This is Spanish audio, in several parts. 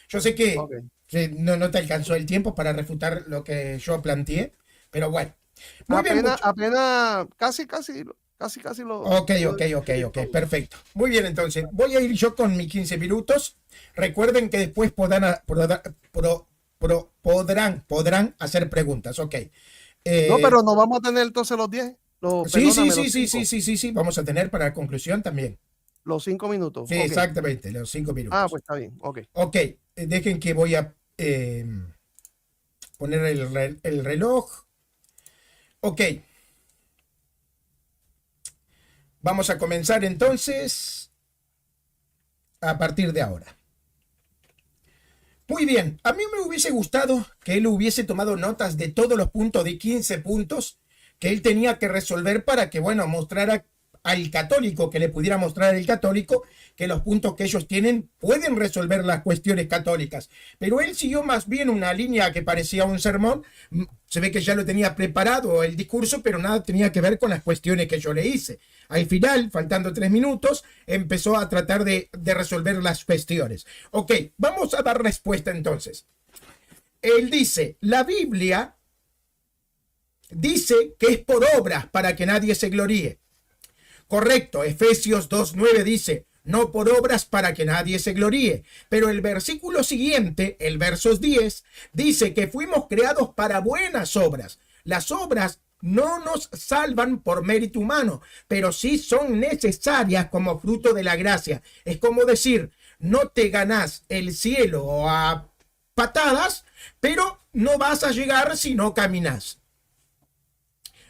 Yo sé Ok. que no te alcanzó el tiempo para refutar lo que yo planteé, pero bueno. Muy bien, Apenas, casi lo Ok, pude ok, ok, describir ok, todo. perfecto. Muy bien, entonces, voy a ir yo con mis 15 minutos. Recuerden que después podrán hacer preguntas, ok. No, Eh, pero no vamos a tener entonces los 10, sí, sí, perdóname, sí, los sí, sí, 5, sí, sí, sí, vamos a tener para la conclusión también. los 5 minutos. Sí, Ok. exactamente, los 5 Ah, minutos. pues está bien. Ok. Ok, dejen que voy a poner el reloj. Ok, vamos a comenzar entonces a partir de ahora. Muy bien, a mí me hubiese gustado que él hubiese tomado notas de todos los puntos, de 15 puntos que él tenía que resolver para que, bueno, mostrara al católico, que le pudiera mostrar al católico que los puntos que ellos tienen pueden resolver las cuestiones católicas. Pero él siguió más bien una línea que parecía un sermón. Se ve que ya lo tenía preparado el discurso, pero nada tenía que ver con las cuestiones que yo le hice. Al final, faltando 3 minutos, empezó a tratar de resolver las cuestiones. Ok, vamos a dar respuesta entonces. Él dice, la Biblia dice que es por obras para que nadie se gloríe. Correcto, Efesios 2:9 dice, no por obras para que nadie se gloríe. Pero el versículo siguiente, el versos 10, dice que fuimos creados para buenas obras. Las obras no nos salvan por mérito humano, pero sí son necesarias como fruto de la gracia. Es como decir, no te ganás el cielo a patadas, pero no vas a llegar si no caminas.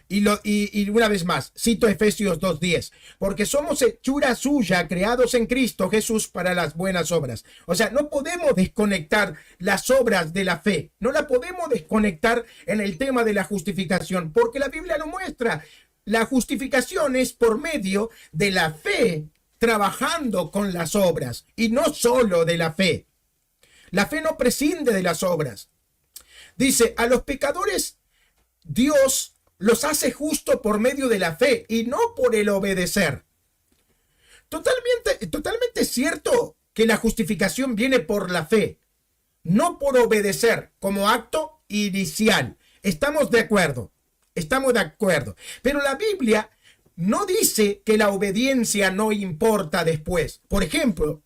Y una vez más, cito Efesios 2:10, porque somos hechura suya, creados en Cristo Jesús para las buenas obras. O sea, no podemos desconectar las obras de la fe, no la podemos desconectar en el tema de la justificación, porque la Biblia lo muestra. La justificación es por medio de la fe trabajando con las obras y no solo de la fe. La fe no prescinde de las obras. Dice, a los pecadores Dios los hace justo por medio de la fe y no por el obedecer. Totalmente cierto que la justificación viene por la fe, no por obedecer como acto inicial. Estamos de acuerdo, estamos de acuerdo. Pero la Biblia no dice que la obediencia no importa después. Por ejemplo,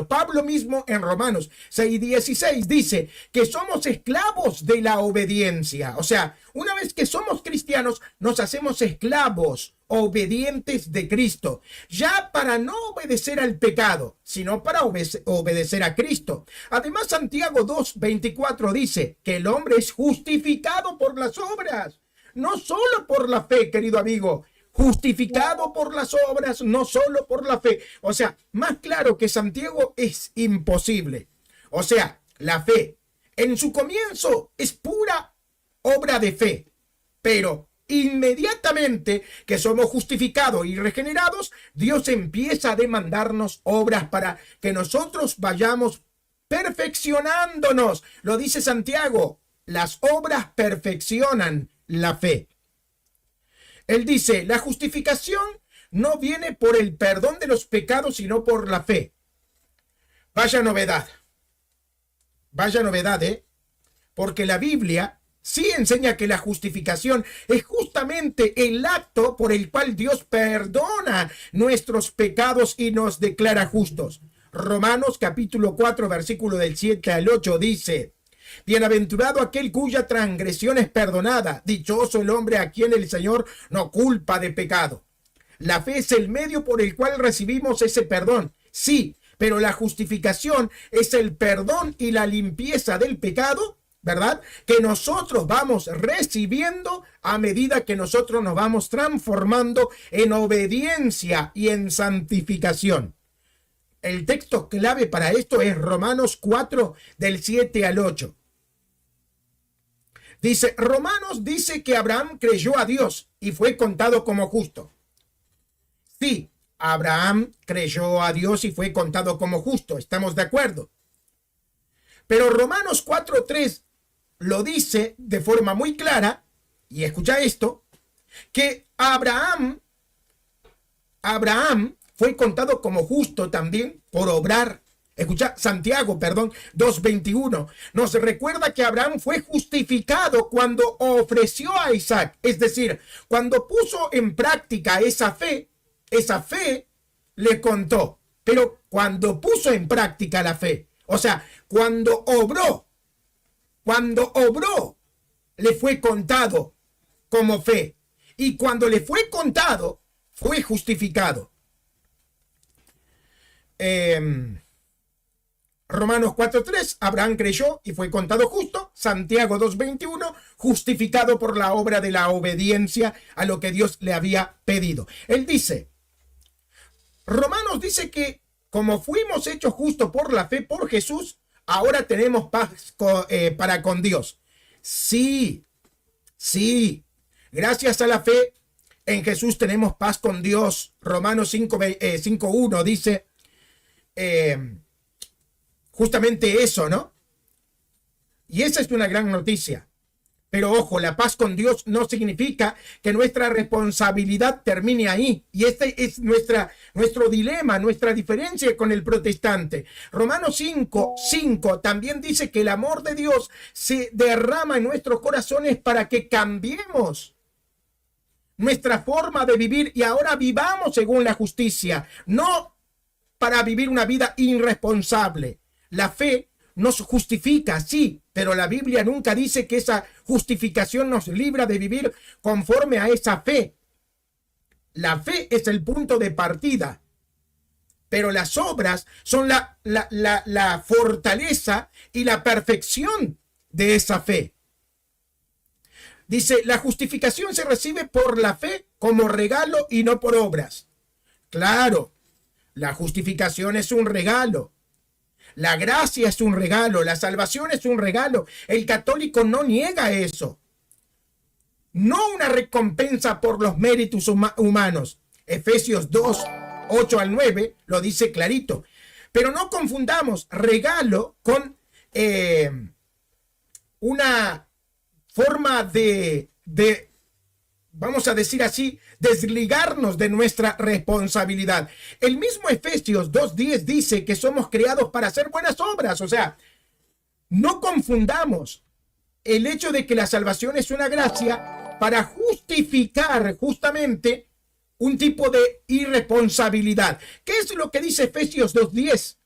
Pablo mismo en Romanos 6:16 dice que somos esclavos de la obediencia. O sea, una vez que somos cristianos, nos hacemos esclavos obedientes de Cristo, ya para no obedecer al pecado, sino para obedecer a Cristo. Además, Santiago 2:24 dice que el hombre es justificado por las obras, no solo por la fe, querido amigo. Justificado por las obras, no solo por la fe. O sea, más claro que Santiago es imposible. O sea, la fe en su comienzo es pura obra de fe, pero inmediatamente que somos justificados y regenerados, Dios empieza a demandarnos obras para que nosotros vayamos perfeccionándonos. Lo dice Santiago, las obras perfeccionan la fe. Él dice, la justificación no viene por el perdón de los pecados, sino por la fe. Vaya novedad. Vaya novedad, ¿eh? Porque la Biblia sí enseña que la justificación es justamente el acto por el cual Dios perdona nuestros pecados y nos declara justos. Romanos capítulo 4, versículo del 7 al 8 dice, bienaventurado aquel cuya transgresión es perdonada, dichoso el hombre a quien el Señor no culpa de pecado. La fe es el medio por el cual recibimos ese perdón, sí, pero la justificación es el perdón y la limpieza del pecado, ¿verdad? Que nosotros vamos recibiendo a medida que nosotros nos vamos transformando en obediencia y en santificación. El texto clave para esto es Romanos 4 del 7 al 8. Dice, Romanos dice que Abraham creyó a Dios y fue contado como justo. Sí, Abraham creyó a Dios y fue contado como justo, estamos de acuerdo. Pero Romanos 4:3 lo dice de forma muy clara, y escucha esto, que Abraham fue contado como justo también por obrar Escucha, Santiago, perdón, 2:21, nos recuerda que Abraham fue justificado cuando ofreció a Isaac. Es decir, cuando puso en práctica esa fe le contó. Pero cuando puso en práctica la fe, o sea, cuando obró, le fue contado como fe. Y cuando le fue contado, fue justificado. Romanos 4:3, Abraham creyó y fue contado justo. Santiago 2:21, justificado por la obra de la obediencia a lo que Dios le había pedido. Él dice, Romanos dice que como fuimos hechos justos por la fe por Jesús, ahora tenemos paz para con Dios. Sí, gracias a la fe en Jesús tenemos paz con Dios. Romanos 5:1 dice justamente eso, ¿no? Y esa es una gran noticia. Pero ojo, la paz con Dios no significa que nuestra responsabilidad termine ahí. Y este es nuestro dilema, nuestra diferencia con el protestante. Romanos 5:5 también dice que el amor de Dios se derrama en nuestros corazones para que cambiemos nuestra forma de vivir y ahora vivamos según la justicia, no para vivir una vida irresponsable. La fe nos justifica, sí, pero la Biblia nunca dice que esa justificación nos libra de vivir conforme a esa fe. La fe es el punto de partida, pero las obras son la fortaleza y la perfección de esa fe. Dice, la justificación se recibe por la fe como regalo y no por obras. Claro, la justificación es un regalo. La gracia es un regalo, la salvación es un regalo. El católico no niega eso. No una recompensa por los méritos humanos. Efesios 2:8-9 lo dice clarito. Pero no confundamos regalo con una forma de, vamos a decir así, desligarnos de nuestra responsabilidad. El mismo Efesios 2:10 dice que somos creados para hacer buenas obras. O sea, no confundamos el hecho de que la salvación es una gracia para justificar justamente un tipo de irresponsabilidad. ¿Qué es lo que dice Efesios 2:10?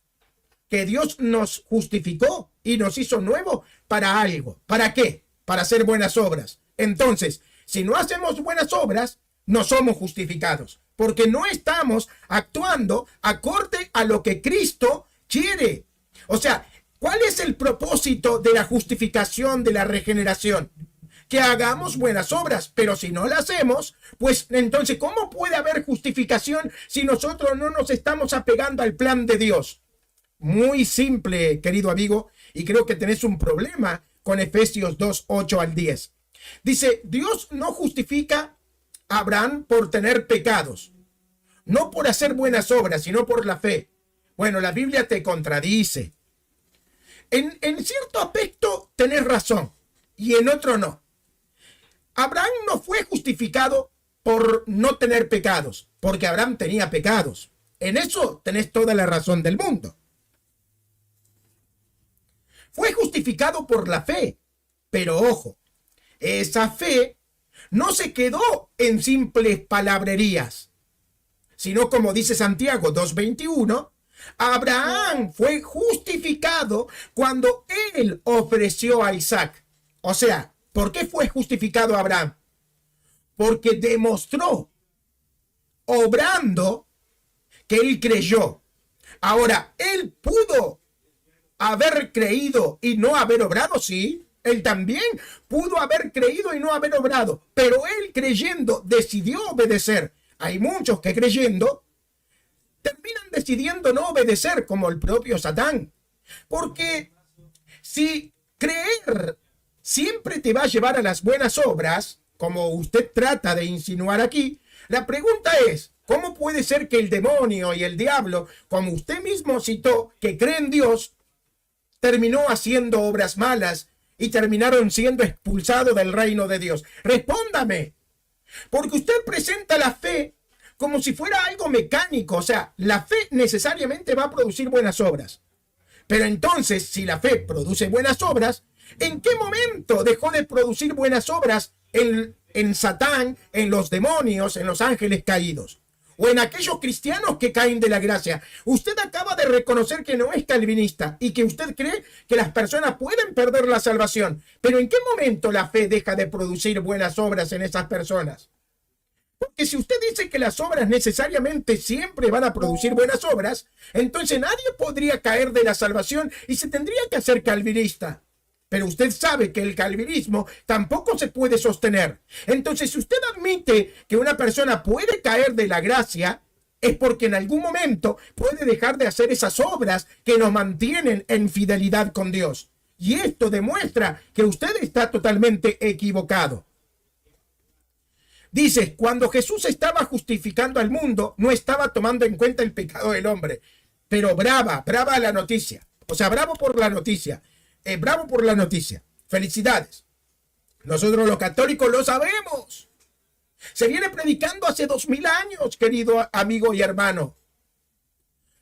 Que Dios nos justificó y nos hizo nuevo para algo. ¿Para qué? Para hacer buenas obras. Entonces, si no hacemos buenas obras, no somos justificados, porque no estamos actuando acorde a lo que Cristo quiere. O sea, ¿cuál es el propósito de la justificación, de la regeneración? Que hagamos buenas obras, pero si no las hacemos, pues entonces, ¿cómo puede haber justificación si nosotros no nos estamos apegando al plan de Dios? Muy simple, querido amigo, y creo que tenés un problema con Efesios 2:8-10. Dice, Dios no justifica a Abraham por tener pecados, no por hacer buenas obras, sino por la fe. Bueno, la Biblia te contradice. En cierto aspecto tenés razón, y en otro no. Abraham no fue justificado por no tener pecados, porque Abraham tenía pecados. En eso tenés toda la razón del mundo. Fue justificado por la fe, pero ojo, esa fe no se quedó en simples palabrerías, sino como dice Santiago 2:21, Abraham fue justificado cuando él ofreció a Isaac. O sea, ¿por qué fue justificado Abraham? Porque demostró, obrando, que él creyó. Ahora, él pudo haber creído y no haber obrado, sí. Él también pudo haber creído y no haber obrado, pero él creyendo decidió obedecer. Hay muchos que creyendo terminan decidiendo no obedecer, como el propio Satán. Porque si creer siempre te va a llevar a las buenas obras, como usted trata de insinuar aquí, la pregunta es, ¿cómo puede ser que el demonio y el diablo, como usted mismo citó, que cree en Dios, terminó haciendo obras malas y terminaron siendo expulsados del reino de Dios? Respóndame, porque usted presenta la fe como si fuera algo mecánico. O sea, la fe necesariamente va a producir buenas obras. Pero entonces, si la fe produce buenas obras, ¿en qué momento dejó de producir buenas obras en Satán, en los demonios, en los ángeles caídos? O en aquellos cristianos que caen de la gracia. Usted acaba de reconocer que no es calvinista y que usted cree que las personas pueden perder la salvación. Pero ¿en qué momento la fe deja de producir buenas obras en esas personas? Porque si usted dice que las obras necesariamente siempre van a producir buenas obras, entonces nadie podría caer de la salvación y se tendría que hacer calvinista. Pero usted sabe que el calvinismo tampoco se puede sostener. Entonces, si usted admite que una persona puede caer de la gracia, es porque en algún momento puede dejar de hacer esas obras que nos mantienen en fidelidad con Dios. Y esto demuestra que usted está totalmente equivocado. Dice, cuando Jesús estaba justificando al mundo, no estaba tomando en cuenta el pecado del hombre. Pero brava la noticia. O sea, bravo por la noticia. Bravo por la noticia. Felicidades. Nosotros los católicos lo sabemos. Se viene predicando hace 2000 años, querido amigo y hermano.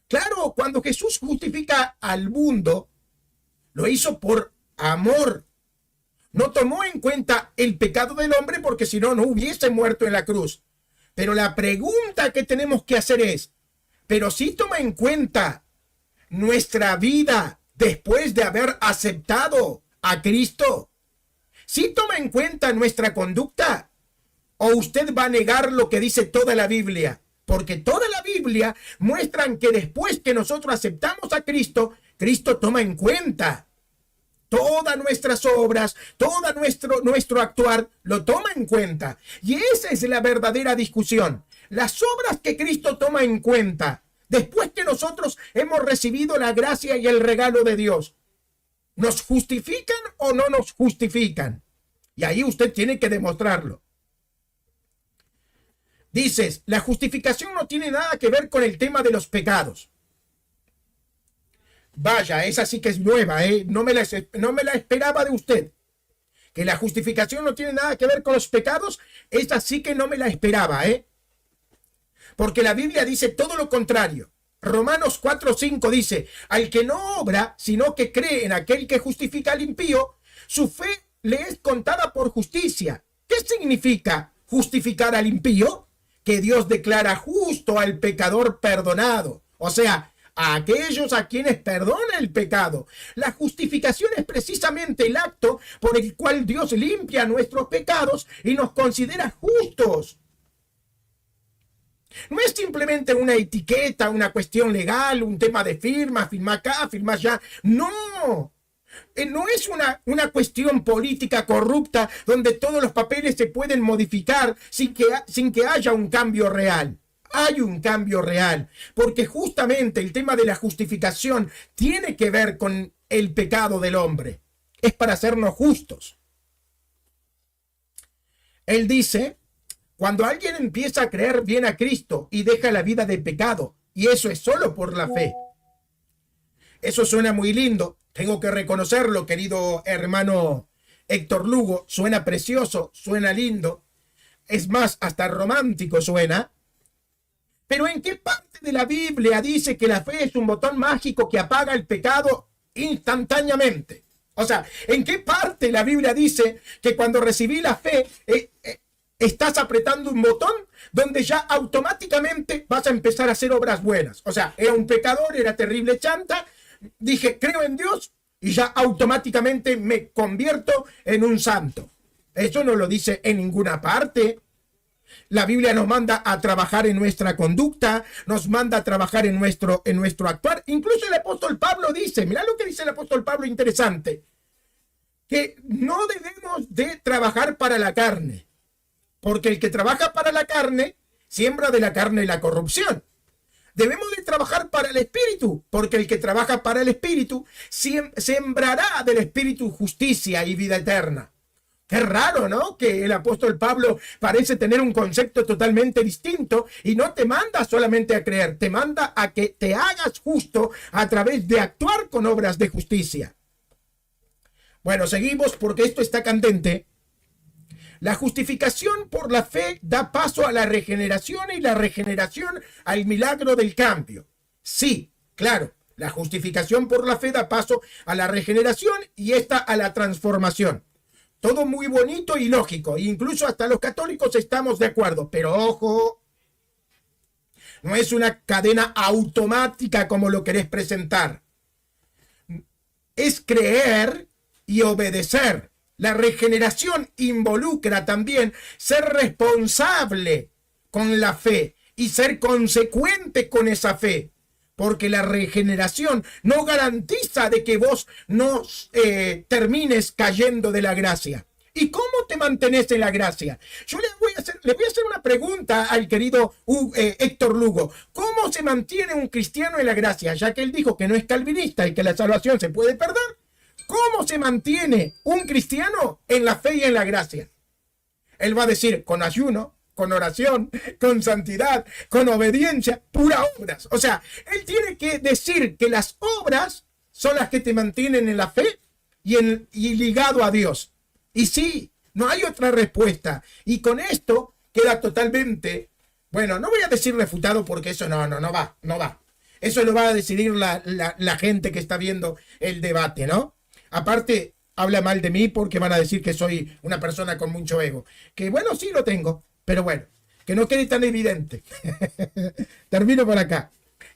Claro, cuando Jesús justifica al mundo, lo hizo por amor. No tomó en cuenta el pecado del hombre porque si no, no hubiese muerto en la cruz. Pero la pregunta que tenemos que hacer es, ¿pero sí toma en cuenta nuestra vida después de haber aceptado a Cristo? ¿Sí toma en cuenta nuestra conducta? ¿O usted va a negar lo que dice toda la Biblia? Porque toda la Biblia muestra que después que nosotros aceptamos a Cristo, Cristo toma en cuenta todas nuestras obras, todo nuestro actuar, lo toma en cuenta. Y esa es la verdadera discusión. Las obras que Cristo toma en cuenta después que nosotros hemos recibido la gracia y el regalo de Dios, ¿nos justifican o no nos justifican? Y ahí usted tiene que demostrarlo. Dices, la justificación no tiene nada que ver con el tema de los pecados. Vaya, esa sí que es nueva, ¿eh? No me la esperaba de usted. Que la justificación no tiene nada que ver con los pecados, esa sí que no me la esperaba, ¿eh? Porque la Biblia dice todo lo contrario. Romanos 4:5 dice, al que no obra, sino que cree en aquel que justifica al impío, su fe le es contada por justicia. ¿Qué significa justificar al impío? Que Dios declara justo al pecador perdonado. O sea, a aquellos a quienes perdona el pecado. La justificación es precisamente el acto por el cual Dios limpia nuestros pecados y nos considera justos. No es simplemente una etiqueta, una cuestión legal, un tema de firma acá, firma allá. No. No es una cuestión política corrupta donde todos los papeles se pueden modificar sin que haya un cambio real. Hay un cambio real, porque justamente el tema de la justificación tiene que ver con el pecado del hombre. Es para hacernos justos. Él dice, cuando alguien empieza a creer bien a Cristo y deja la vida de pecado, y eso es solo por la fe. Eso suena muy lindo, tengo que reconocerlo, querido hermano Héctor Lugo, suena precioso, suena lindo, es más, hasta romántico suena. Pero ¿en qué parte de la Biblia dice que la fe es un botón mágico que apaga el pecado instantáneamente? O sea, ¿en qué parte de la Biblia dice que cuando recibí la fe estás apretando un botón donde ya automáticamente vas a empezar a hacer obras buenas? O sea, era un pecador, era terrible chanta, dije, creo en Dios y ya automáticamente me convierto en un santo. Eso no lo dice en ninguna parte. La Biblia nos manda a trabajar en nuestra conducta, nos manda a trabajar en nuestro actuar. Incluso el apóstol Pablo dice, mira lo que dice el apóstol Pablo interesante, que no debemos de trabajar para la carne, porque el que trabaja para la carne, siembra de la carne la corrupción. Debemos de trabajar para el espíritu, porque el que trabaja para el espíritu, sembrará del espíritu justicia y vida eterna. Qué raro, ¿no? Que el apóstol Pablo parece tener un concepto totalmente distinto y no te manda solamente a creer, te manda a que te hagas justo a través de actuar con obras de justicia. Bueno, seguimos porque esto está candente. La justificación por la fe da paso a la regeneración y la regeneración al milagro del cambio. Sí, claro. La justificación por la fe da paso a la regeneración y esta a la transformación. Todo muy bonito y lógico. Incluso hasta los católicos estamos de acuerdo. Pero ojo, no es una cadena automática como lo querés presentar. Es creer y obedecer. La regeneración involucra también ser responsable con la fe y ser consecuente con esa fe. Porque la regeneración no garantiza de que vos no termines cayendo de la gracia. ¿Y cómo te mantenés en la gracia? Yo le voy a hacer una pregunta al querido Héctor Lugo. ¿Cómo se mantiene un cristiano en la gracia? Ya que él dijo que no es calvinista y que la salvación se puede perder. ¿Cómo se mantiene un cristiano en la fe y en la gracia? Él va a decir, con ayuno, con oración, con santidad, con obediencia, pura obras. O sea, él tiene que decir que las obras son las que te mantienen en la fe y ligado a Dios. Y sí, no hay otra respuesta. Y con esto queda totalmente, bueno, no voy a decir refutado porque eso no va. Eso lo va a decidir la gente que está viendo el debate, ¿no? Aparte, habla mal de mí porque van a decir que soy una persona con mucho ego. Que bueno, sí lo tengo. Pero bueno, que no quede tan evidente. Termino por acá.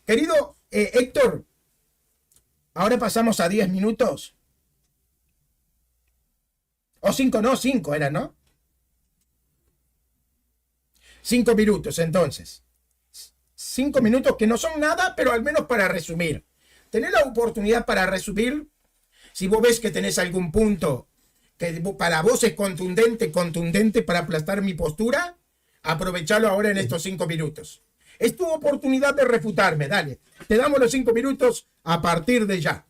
Querido Héctor, ahora pasamos a 10 minutos. O 5, no, 5 era, ¿no? 5 minutos, entonces. 5 minutos que no son nada, pero al menos para resumir. Tenés la oportunidad para resumir. Si vos ves que tenés algún punto que para vos es contundente para aplastar mi postura, aprovechalo ahora en estos 5 minutos. Es tu oportunidad de refutarme, dale. Te damos los 5 minutos a partir de ya.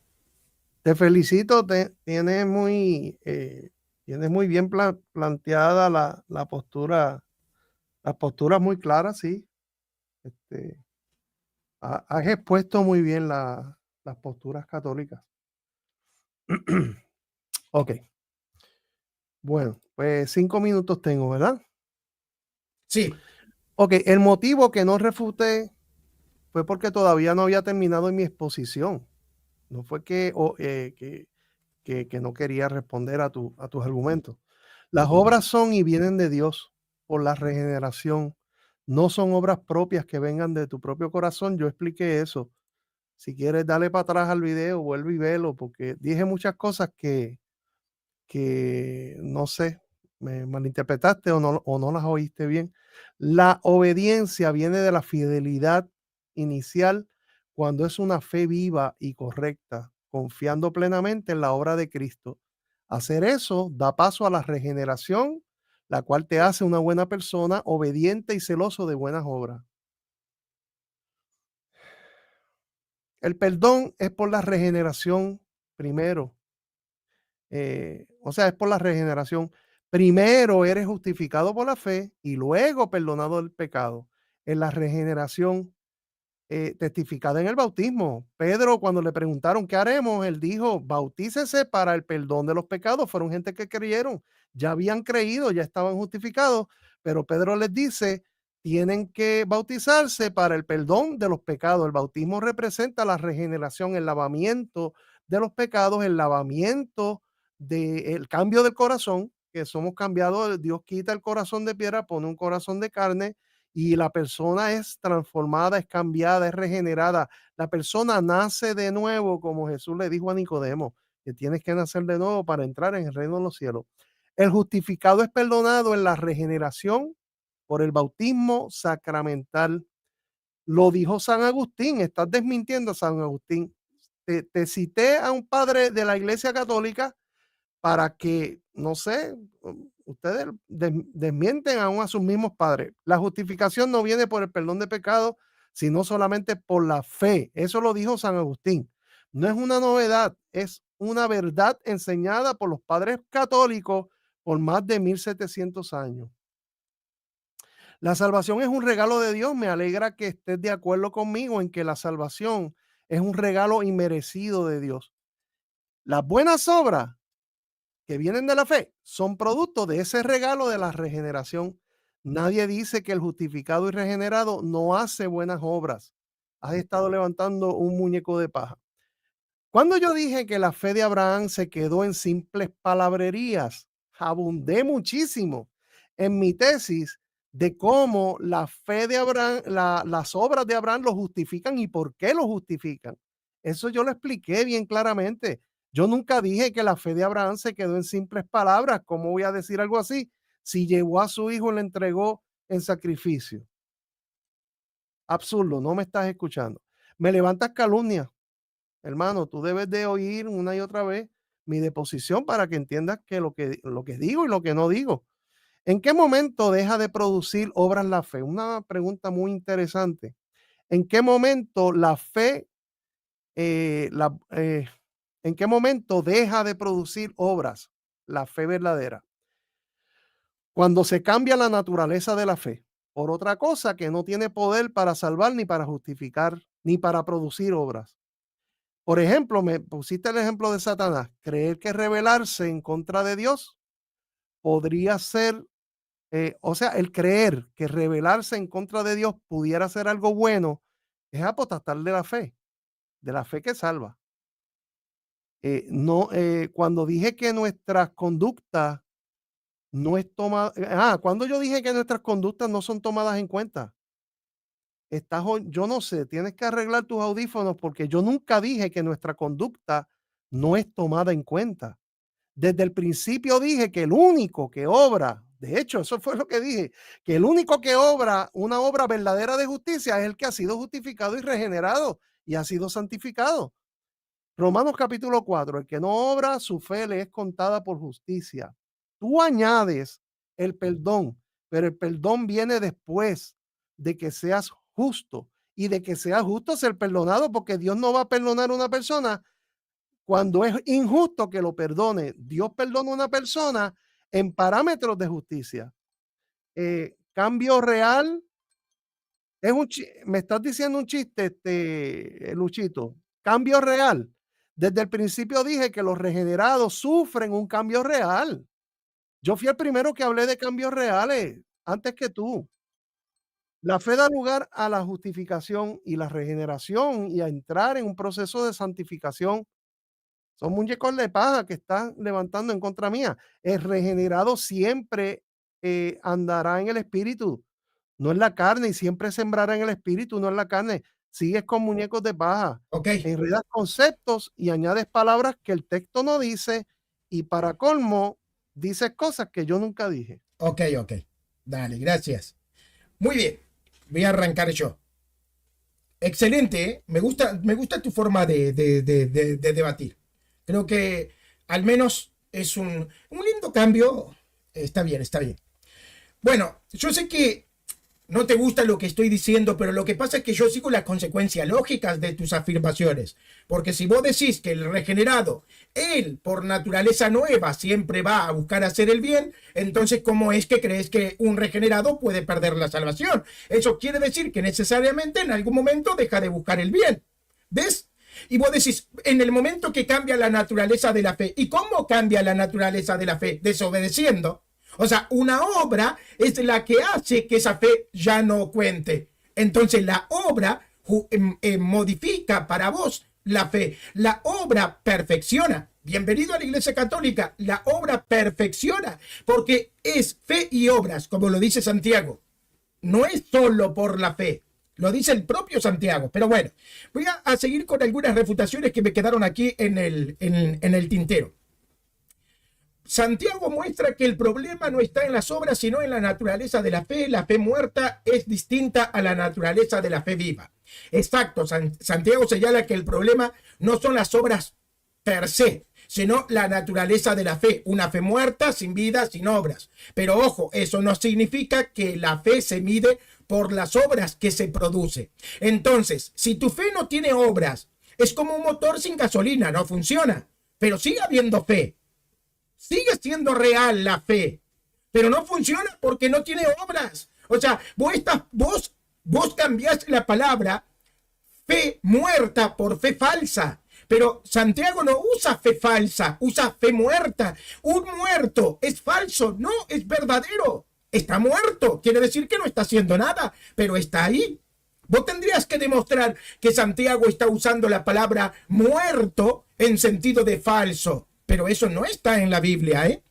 Te felicito, tienes muy bien planteada la postura, las posturas muy claras, sí. Has expuesto muy bien las posturas católicas. Ok. Bueno, pues 5 minutos tengo, ¿verdad? Sí. Ok, el motivo que no refuté fue porque todavía no había terminado en mi exposición. No fue que no quería responder a tus argumentos. Las obras son y vienen de Dios por la regeneración. No son obras propias que vengan de tu propio corazón. Yo expliqué eso. Si quieres, dale para atrás al video, vuelve y velo, porque dije muchas cosas que no sé, me malinterpretaste o no las oíste bien. La obediencia viene de la fidelidad inicial cuando es una fe viva y correcta, confiando plenamente en la obra de Cristo. Hacer eso da paso a la regeneración, la cual te hace una buena persona, obediente y celoso de buenas obras. El perdón es por la regeneración primero. O sea, es por la regeneración. Primero eres justificado por la fe y luego perdonado del pecado. En la regeneración testificada en el bautismo. Pedro, cuando le preguntaron qué haremos, él dijo, bautícese para el perdón de los pecados. Fueron gente que creyeron, ya habían creído, ya estaban justificados, pero Pedro les dice, tienen que bautizarse para el perdón de los pecados. El bautismo representa la regeneración, el lavamiento de los pecados, el lavamiento del cambio del corazón, que somos cambiados, Dios quita el corazón de piedra, pone un corazón de carne y la persona es transformada, es cambiada, es regenerada. La persona nace de nuevo, como Jesús le dijo a Nicodemo, que tienes que nacer de nuevo para entrar en el reino de los cielos. El justificado es perdonado en la regeneración por el bautismo sacramental. Lo dijo San Agustín, estás desmintiendo a San Agustín. Te cité a un padre de la Iglesia Católica para que, no sé, ustedes desmienten aún a sus mismos padres. La justificación no viene por el perdón de pecados, sino solamente por la fe. Eso lo dijo San Agustín. No es una novedad, es una verdad enseñada por los padres católicos por más de 1700 años. La salvación es un regalo de Dios. Me alegra que estés de acuerdo conmigo en que la salvación es un regalo inmerecido de Dios. Las buenas obras que vienen de la fe son producto de ese regalo de la regeneración. Nadie dice que el justificado y regenerado no hace buenas obras. Has estado levantando un muñeco de paja. Cuando yo dije que la fe de Abraham se quedó en simples palabrerías, abundé muchísimo en mi tesis de cómo la fe de Abraham, las obras de Abraham lo justifican y por qué lo justifican. Eso yo lo expliqué bien claramente. Yo nunca dije que la fe de Abraham se quedó en simples palabras. ¿Cómo voy a decir algo así? Si llevó a su hijo y le entregó en sacrificio. Absurdo, no me estás escuchando. Me levantas calumnia. Hermano, tú debes de oír una y otra vez mi deposición para que entiendas que lo que digo y lo que no digo. ¿En qué momento deja de producir obras la fe? Una pregunta muy interesante. ¿En qué momento la fe, en qué momento deja de producir obras la fe verdadera? Cuando se cambia la naturaleza de la fe por otra cosa que no tiene poder para salvar, ni para justificar, ni para producir obras. Por ejemplo, me pusiste el ejemplo de Satanás. Creer que rebelarse en contra de Dios podría ser, o sea, el creer que rebelarse en contra de Dios pudiera ser algo bueno, es apostatar de la fe que salva. No, cuando dije que nuestras conductas no es tomada, cuando yo dije que nuestras conductas no son tomadas en cuenta, yo no sé, tienes que arreglar tus audífonos porque yo nunca dije que nuestra conducta no es tomada en cuenta. Desde el principio dije que el único que obra, de hecho, eso fue lo que dije, que el único que obra una obra verdadera de justicia es el que ha sido justificado y regenerado y ha sido santificado. Romanos capítulo 4, el que no obra, su fe le es contada por justicia. Tú añades el perdón, pero el perdón viene después de que seas justo y de que seas justo ser perdonado, porque Dios no va a perdonar a una persona cuando es injusto que lo perdone. Dios perdona a una persona en parámetros de justicia. Cambio real es me estás diciendo un chiste, Luchito. Cambio real. Desde el principio dije que los regenerados sufren un cambio real. Yo fui el primero que hablé de cambios reales antes que tú. La fe da lugar a la justificación y la regeneración y a entrar en un proceso de santificación. Son muñecos de paja que están levantando en contra mía. El regenerado siempre andará en el espíritu, no en la carne, y siempre sembrará en el espíritu, no en la carne. Sigues con muñecos de paja, Ok, enredas conceptos y añades palabras que el texto no dice, y para colmo, dices cosas que yo nunca dije. ok, ok. Dale, gracias. Muy bien, voy a arrancar yo. Excelente, ¿eh? Me gusta tu forma de debatir. Creo que al menos es un lindo cambio. Está bien, está bien. Bueno, yo sé que no te gusta lo que estoy diciendo, pero lo que pasa es que yo sigo las consecuencias lógicas de tus afirmaciones. Porque si vos decís que el regenerado, él por naturaleza nueva siempre va a buscar hacer el bien, entonces ¿cómo es que crees que un regenerado puede perder la salvación? Eso quiere decir que necesariamente en algún momento deja de buscar el bien. ¿Ves? Y vos decís, en el momento que cambia la naturaleza de la fe, ¿y cómo cambia la naturaleza de la fe? Desobedeciendo. O sea, una obra es la que hace que esa fe ya no cuente. Entonces la obra modifica para vos la fe. La obra perfecciona. Bienvenido a la Iglesia Católica. La obra perfecciona porque es fe y obras, como lo dice Santiago. No es solo por la fe. Lo dice el propio Santiago. Pero bueno, voy a seguir con algunas refutaciones que me quedaron aquí en el tintero. Santiago muestra que el problema no está en las obras, sino en la naturaleza de la fe. La fe muerta es distinta a la naturaleza de la fe viva. Exacto, Santiago señala que el problema no son las obras per se, sino la naturaleza de la fe. Una fe muerta, sin vida, sin obras. Pero ojo, eso no significa que la fe se mide por las obras que se produce. Entonces, si tu fe no tiene obras, es como un motor sin gasolina, no funciona. Pero sigue habiendo fe. Sigue siendo real la fe, pero no funciona porque no tiene obras. O sea, vos cambiaste la palabra fe muerta por fe falsa, pero Santiago no usa fe falsa, usa fe muerta. Un muerto es falso, no es verdadero. Está muerto, quiere decir que no está haciendo nada, pero está ahí. Vos tendrías que demostrar que Santiago está usando la palabra muerto en sentido de falso, pero eso no está en la Biblia, ¿eh?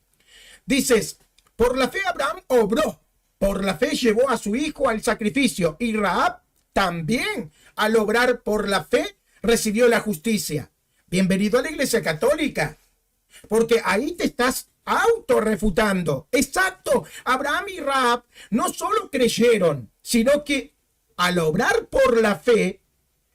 Dices, por la fe Abraham obró, por la fe llevó a su hijo al sacrificio, y Rahab también, al obrar por la fe, recibió la justicia. Bienvenido a la Iglesia Católica, porque ahí te estás autorrefutando. Exacto, Abraham y Rahab no solo creyeron, sino que al obrar por la fe,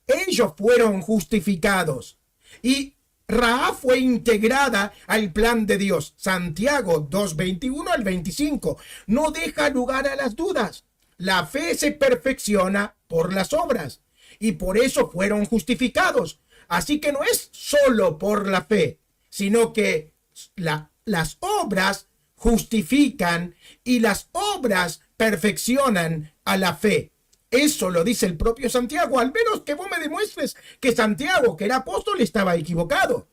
ellos fueron justificados. Y Rahab fue integrada al plan de Dios. Santiago 2:21 al 25 no deja lugar a las dudas. La fe se perfecciona por las obras y por eso fueron justificados. Así que no es solo por la fe, sino que las obras justifican y las obras perfeccionan a la fe. Eso lo dice el propio Santiago, al menos que vos me demuestres que Santiago, que era apóstol, estaba equivocado.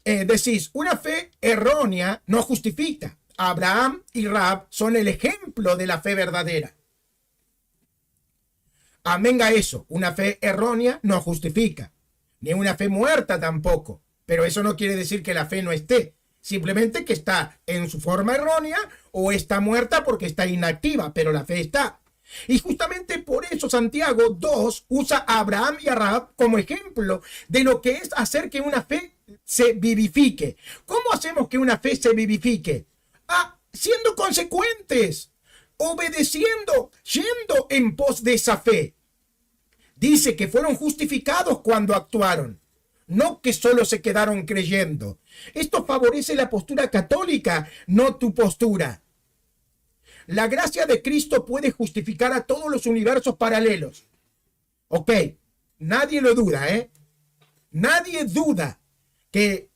Decís, una fe errónea no justifica. Abraham y Rahab son el ejemplo de la fe verdadera. Amén a eso, una fe errónea no justifica, ni una fe muerta tampoco, pero eso no quiere decir que la fe no esté. Simplemente que está en su forma errónea o está muerta porque está inactiva, pero la fe está. Y justamente por eso Santiago 2 usa a Abraham y a Rahab como ejemplo de lo que es hacer que una fe se vivifique. ¿Cómo hacemos que una fe se vivifique? Siendo consecuentes, obedeciendo, yendo en pos de esa fe. Dice que fueron justificados cuando actuaron, no que solo se quedaron creyendo. Esto favorece la postura católica, no tu postura. La gracia de Cristo puede justificar a todos los universos paralelos. Ok, nadie lo duda, ¿eh? Nadie duda que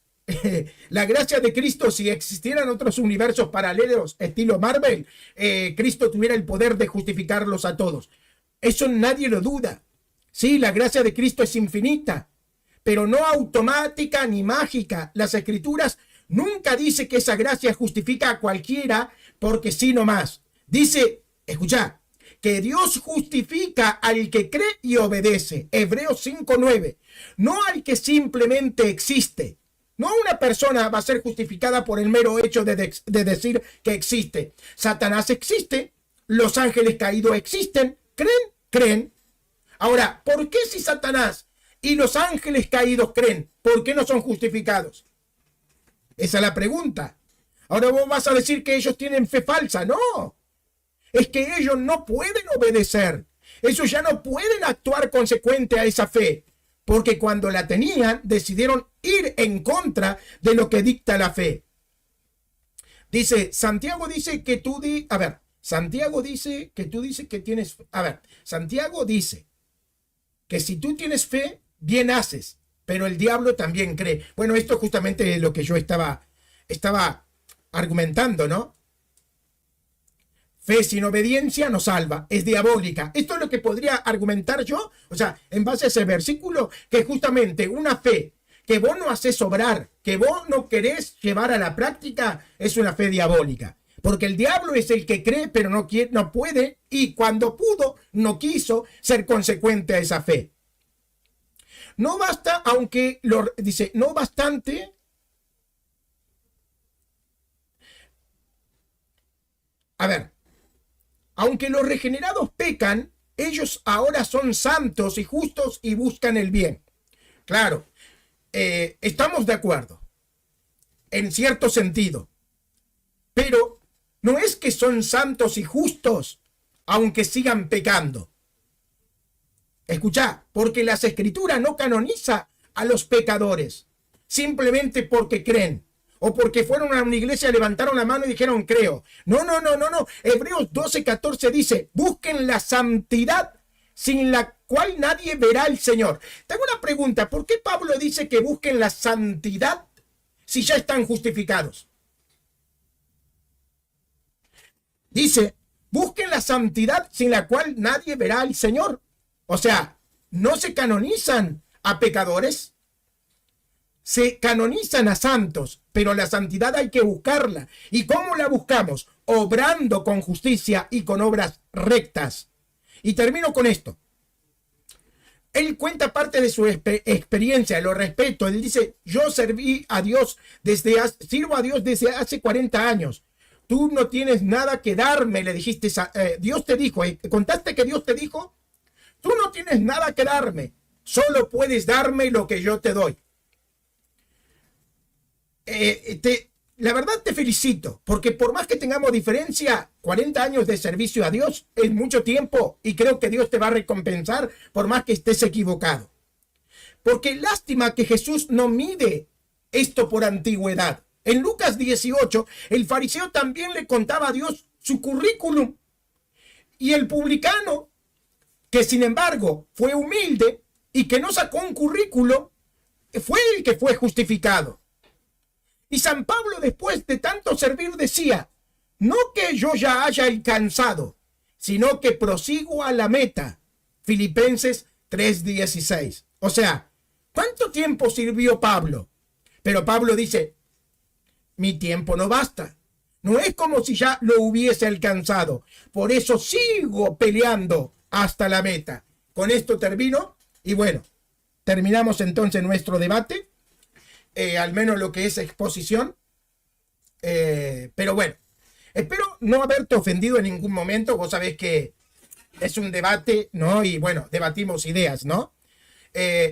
la gracia de Cristo, si existieran otros universos paralelos, estilo Marvel, Cristo tuviera el poder de justificarlos a todos. Eso nadie lo duda. Sí, la gracia de Cristo es infinita, pero no automática ni mágica. Las Escrituras nunca dice que esa gracia justifica a cualquiera porque sí nomás. Dice, escucha, que Dios justifica al que cree y obedece. Hebreos 5:9. No al que simplemente existe. No una persona va a ser justificada por el mero hecho de decir que existe. Satanás existe, los ángeles caídos existen. ¿Creen? Creen. Ahora, ¿por qué si Satanás y los ángeles caídos creen, por qué no son justificados? Esa es la pregunta. Ahora vos vas a decir que ellos tienen fe falsa. No, es que ellos no pueden obedecer. Ellos ya no pueden actuar consecuente a esa fe, porque cuando la tenían, decidieron ir en contra de lo que dicta la fe. Dice, Santiago dice que tú Santiago dice que tú dices que tienes, Santiago dice que si tú tienes fe, bien haces, pero el diablo también cree. Bueno, esto es justamente lo que yo estaba argumentando, ¿no? Fe sin obediencia no salva, es diabólica. Esto es lo que podría argumentar yo, o sea, en base a ese versículo, que justamente una fe que vos no haces obrar, que vos no querés llevar a la práctica, es una fe diabólica. Porque el diablo es el que cree, pero no quiere, no puede, y cuando pudo, no quiso ser consecuente a esa fe. No basta, dice, no bastante. Aunque los regenerados pecan, ellos ahora son santos y justos y buscan el bien. Claro, estamos de acuerdo, en cierto sentido, pero no es que son santos y justos, aunque sigan pecando. Escuchá, porque las Escrituras no canoniza a los pecadores, simplemente porque creen, o porque fueron a una iglesia, levantaron la mano y dijeron creo. No. Hebreos 12:14 dice, busquen la santidad sin la cual nadie verá al Señor. Tengo una pregunta, ¿por qué Pablo dice que busquen la santidad si ya están justificados? Dice, busquen la santidad sin la cual nadie verá al Señor. O sea, no se canonizan a pecadores, se canonizan a santos, pero la santidad hay que buscarla. ¿Y cómo la buscamos? Obrando con justicia y con obras rectas. Y termino con esto. Él cuenta parte de su experiencia, lo respeto. Él dice, yo sirvo a Dios desde hace 40 años. Tú no tienes nada que darme, le dijiste, Dios te dijo, contaste que Dios te dijo, tú no tienes nada que darme, solo puedes darme lo que yo te doy. La verdad te felicito, porque por más que tengamos diferencia, 40 años de servicio a Dios es mucho tiempo y creo que Dios te va a recompensar por más que estés equivocado. Porque lástima que Jesús no mide esto por antigüedad. En Lucas 18, el fariseo también le contaba a Dios su currículum. Y el publicano, que sin embargo fue humilde y que no sacó un currículo, fue el que fue justificado. Y San Pablo, después de tanto servir, decía, no que yo ya haya alcanzado, sino que prosigo a la meta. Filipenses 3:16. O sea, ¿cuánto tiempo sirvió Pablo? Pero Pablo dice, mi tiempo no basta. No es como si ya lo hubiese alcanzado. Por eso sigo peleando hasta la meta. Con esto termino. Y bueno, terminamos entonces nuestro debate. Al menos lo que es exposición. Pero bueno, espero no haberte ofendido en ningún momento. Vos sabés que es un debate, ¿no? Y bueno, debatimos ideas, ¿no?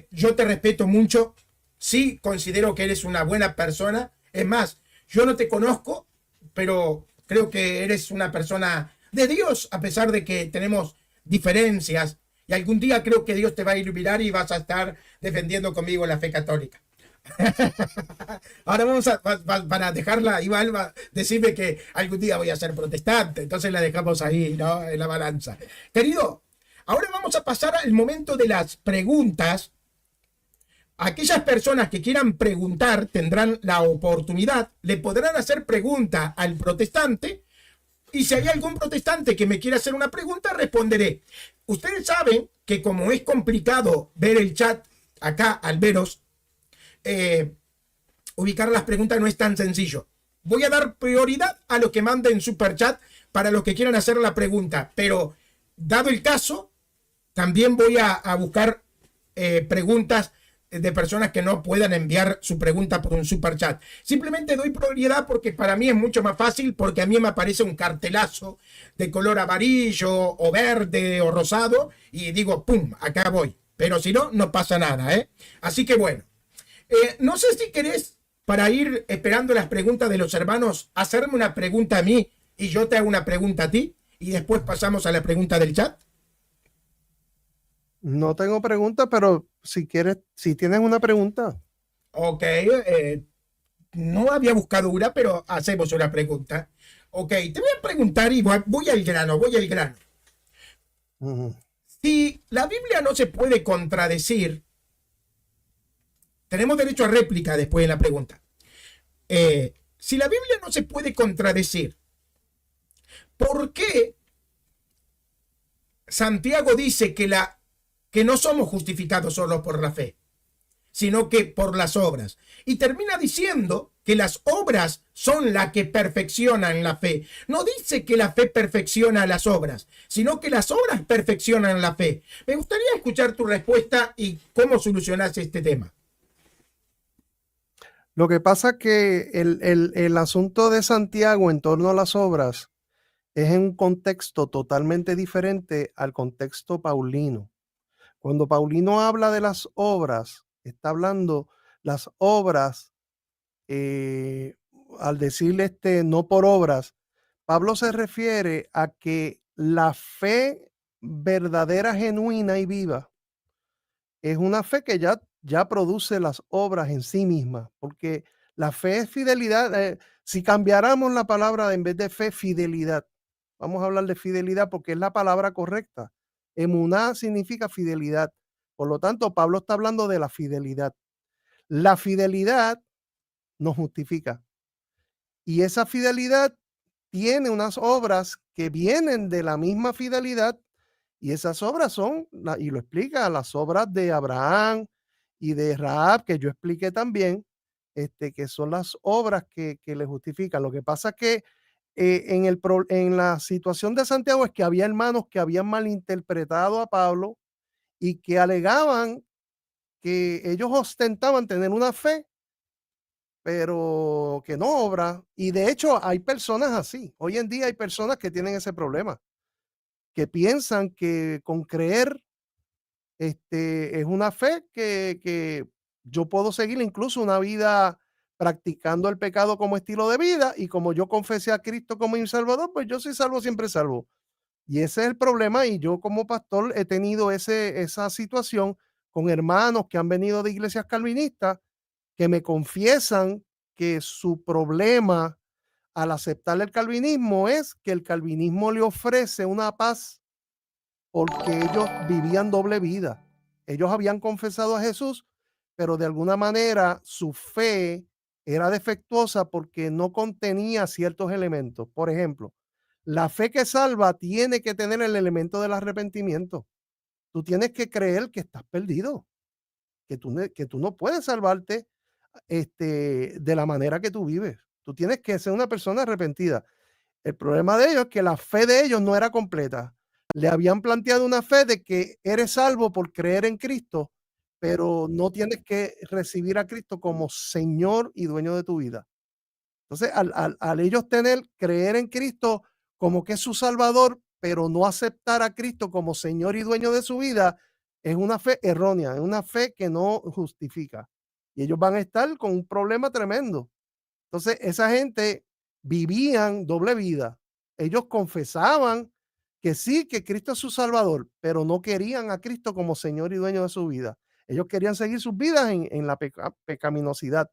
Yo te respeto mucho. Sí, considero que eres una buena persona. Es más, yo no te conozco, pero creo que eres una persona de Dios, a pesar de que tenemos diferencias. Y algún día creo que Dios te va a iluminar y vas a estar defendiendo conmigo la fe católica. Ahora vamos para dejarla, igual decirme que algún día voy a ser protestante, entonces la dejamos ahí, ¿no? En la balanza. Querido, ahora vamos a pasar al momento de las preguntas. Aquellas personas que quieran preguntar tendrán la oportunidad, le podrán hacer pregunta al protestante, y si hay algún protestante que me quiera hacer una pregunta, responderé. Ustedes saben que como es complicado ver el chat acá al veros, ubicar las preguntas no es tan sencillo. Voy a dar prioridad a los que manden super chat para los que quieran hacer la pregunta, pero dado el caso, también voy a buscar preguntas de personas que no puedan enviar su pregunta por un super chat. Simplemente doy prioridad porque para mí es mucho más fácil, porque a mí me aparece un cartelazo de color amarillo o verde o rosado y digo, pum, acá voy. Pero si no, no pasa nada, ¿eh? Así que bueno. No sé si querés, para ir esperando las preguntas de los hermanos, hacerme una pregunta a mí y yo te hago una pregunta a ti y después pasamos a la pregunta del chat. No tengo pregunta, pero si quieres, si tienes una pregunta. Ok, no había buscado una, pero hacemos una pregunta. Ok, te voy a preguntar y voy al grano, voy al grano. Si la Biblia no se puede contradecir, tenemos derecho a réplica después de la pregunta. Si la Biblia no se puede contradecir, ¿por qué Santiago dice que no somos justificados solo por la fe, sino que por las obras? Y termina diciendo que las obras son las que perfeccionan la fe. No dice que la fe perfecciona las obras, sino que las obras perfeccionan la fe. Me gustaría escuchar tu respuesta y cómo solucionas este tema. Lo que pasa es que el asunto de Santiago en torno a las obras es en un contexto totalmente diferente al contexto paulino. Cuando Paulino habla de las obras, está hablando las obras, al decirle no por obras, Pablo se refiere a que la fe verdadera, genuina y viva es una fe que ya produce las obras en sí misma, porque la fe es fidelidad. Si cambiáramos la palabra en vez de fe, fidelidad, vamos a hablar de fidelidad porque es la palabra correcta. Emuná significa fidelidad. Por lo tanto, Pablo está hablando de la fidelidad. La fidelidad nos justifica. Y esa fidelidad tiene unas obras que vienen de la misma fidelidad. Y esas obras son, y lo explica, las obras de Abraham y de Rahab, que yo expliqué también, que son las obras que le justifican. Lo que pasa es que en la situación de Santiago es que había hermanos que habían malinterpretado a Pablo y que alegaban que ellos ostentaban tener una fe, pero que no obra. Y de hecho hay personas así. Hoy en día hay personas que tienen ese problema, que piensan que con creer es una fe que yo puedo seguir incluso una vida practicando el pecado como estilo de vida, y como yo confesé a Cristo como mi Salvador, pues yo soy salvo, siempre salvo. Y ese es el problema, y yo como pastor he tenido esa situación con hermanos que han venido de iglesias calvinistas que me confiesan que su problema al aceptar el calvinismo es que el calvinismo le ofrece una paz porque ellos vivían doble vida. Ellos habían confesado a Jesús, pero de alguna manera su fe era defectuosa porque no contenía ciertos elementos. Por ejemplo, la fe que salva tiene que tener el elemento del arrepentimiento. Tú tienes que creer que estás perdido, que tú no puedes salvarte de la manera que tú vives. Tú tienes que ser una persona arrepentida. El problema de ellos es que la fe de ellos no era completa. Le habían planteado una fe de que eres salvo por creer en Cristo, pero no tienes que recibir a Cristo como Señor y dueño de tu vida. Entonces, al ellos creer en Cristo como que es su Salvador, pero no aceptar a Cristo como Señor y dueño de su vida, es una fe errónea, es una fe que no justifica. Y ellos van a estar con un problema tremendo. Entonces, esa gente vivían doble vida. Ellos confesaban que sí, que Cristo es su Salvador, pero no querían a Cristo como Señor y dueño de su vida. Ellos querían seguir sus vidas en la pecaminosidad.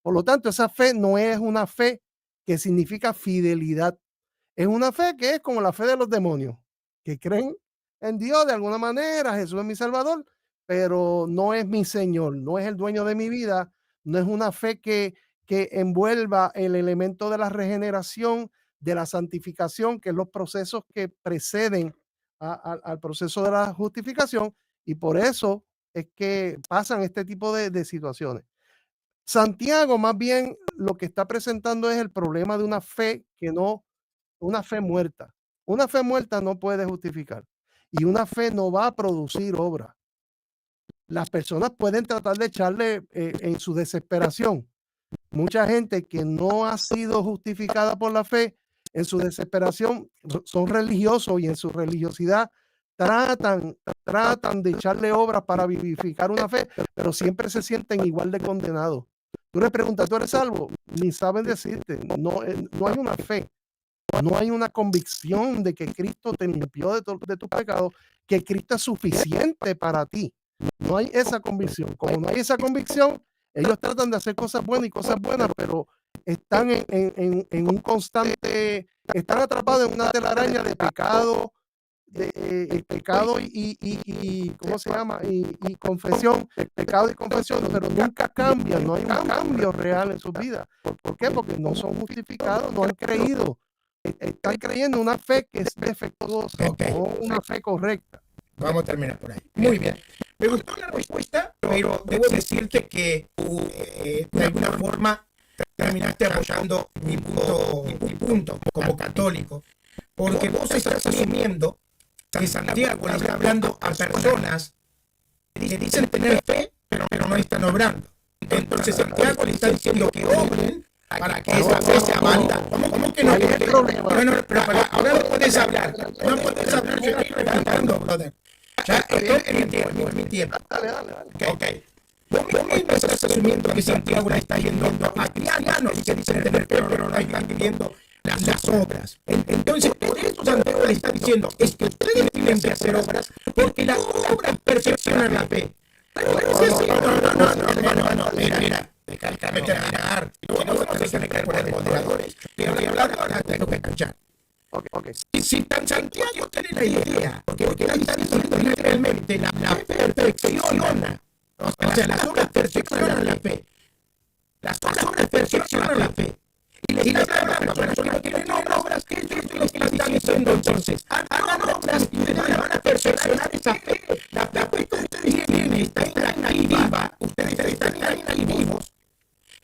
Por lo tanto, esa fe no es una fe que significa fidelidad. Es una fe que es como la fe de los demonios, que creen en Dios de alguna manera, Jesús es mi Salvador, pero no es mi Señor, no es el dueño de mi vida, no es una fe que envuelva el elemento de la regeneración, de la santificación, que es los procesos que preceden al proceso de la justificación, y por eso es que pasan este tipo de situaciones. Santiago más bien lo que está presentando es el problema de una fe que no, una fe muerta. Una fe muerta no puede justificar, y una fe no va a producir obra. Las personas pueden tratar de echarle en su desesperación. Mucha gente que no ha sido justificada por la fe, en su desesperación son religiosos, y en su religiosidad tratan de echarle obras para vivificar una fe, pero siempre se sienten igual de condenados. Tú le preguntas, ¿tú eres salvo? Ni saben decirte. No, no hay una fe, no hay una convicción de que Cristo te limpió de tus pecados, que Cristo es suficiente para ti. No hay esa convicción. Como no hay esa convicción, ellos tratan de hacer cosas buenas y cosas buenas, pero están en un constante, están atrapados en una telaraña de pecado, el pecado y ¿cómo se llama? Y confesión, pecado y confesión, pero nunca cambian, no hay un cambio real en sus vidas. ¿Por qué? Porque no son justificados, no han creído. Están creyendo una fe que es defectuosa, no una fe correcta. Vamos a terminar por ahí. Muy bien. Me gustó la respuesta, pero debo decirte que de alguna forma terminaste apoyando mi punto como católico, porque vos estás asumiendo que Santiago le está hablando a personas que dicen tener fe, pero no están obrando. Entonces Santiago le está diciendo que obren para que esa fe sea válida. ¿Cómo que no? Bueno, pero ahora no puedes hablar. No puedes hablar, yo estoy preguntando, brother. Ya, es mi tiempo. Ok. Vos mismo estás asumiendo que Santiago le está yendo a cristianos que dicen tener fe, pero no están viviendo las obras. Entonces, por eso Santiago le está diciendo, es que ustedes tienen que hacer obras, porque las obras perfeccionan la fe. No, mira, déjame terminar. No se me caer por los moderadores. Te voy a hablar ahora, tengo que escuchar. Okay. Y si Santiago tiene la idea, porque está diciendo literalmente, la fe perfecciona. O sea, las obras perfeccionan la fe. Las obras perfeccionan la fe. Y le está hablando a personas que tienen obras, que es lo que le está diciendo entonces. Hagan obras y ustedes van a perfeccionar esa fe. La fe que ustedes tienen está inactiva, ustedes están inactivos.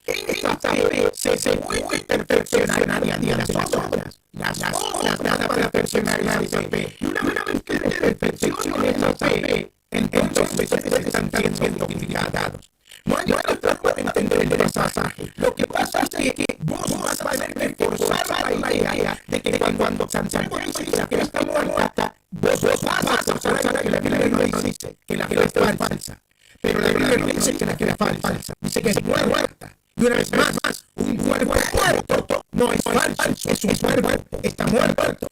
Esa fe se puede perfeccionar día a día las obras. Las obras van a perfeccionar esa fe. Y una vez que perfeccionen esa fe, Entonces ustedes están siendo obligados. No hay otra forma de entender el pasaje. Lo que pasa es que vos vas a tener que forzar la idea de que cuando Santiago dice que la fe está muerta, vos vas a forzar que la Biblia no dice que la fe es falsa. Pero la Biblia no dice que la fe es falsa, dice que es muerta. Y una vez más, un cuerpo muerto no es falso, es un cuerpo, está muerto.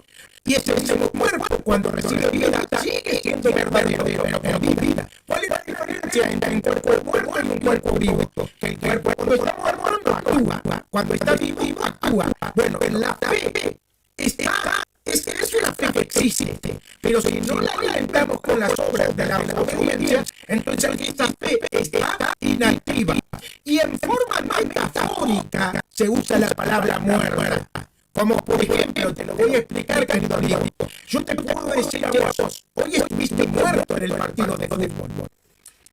Y ese mismo cuerpo, cuando recibe vida, sigue siendo verdadero, pero con vida. ¿Cuál es la diferencia entre un cuerpo muerto y un cuerpo vivo? Que el cuerpo cuando está muerto actúa, cuando está vivo actúa. Bueno, en la fe está, es una fe que existe, pero si no la alimentamos con las obras de la obediencia, entonces esta fe está inactiva. Y en forma metafórica se usa la palabra muerta. Como por ejemplo, te lo voy a explicar, querido amigo. Yo te puedo decir a vos, hoy estuviste muerto en el partido de fútbol.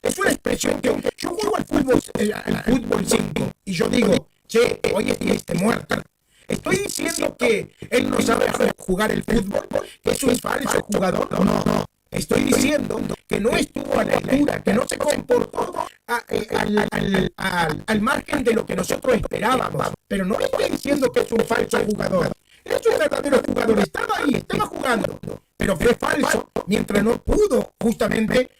Es una expresión que yo juego al fútbol 5 y yo digo, che, hoy estuviste muerto. Estoy diciendo que él no sabe jugar el fútbol, que es un falso jugador. No. Estoy diciendo que no estuvo a la altura, que no se comportó al margen de lo que nosotros esperábamos. Pero no estoy diciendo que es un falso jugador. Es un verdadero jugador. Estaba ahí, estaba jugando. Pero fue falso mientras no pudo justamente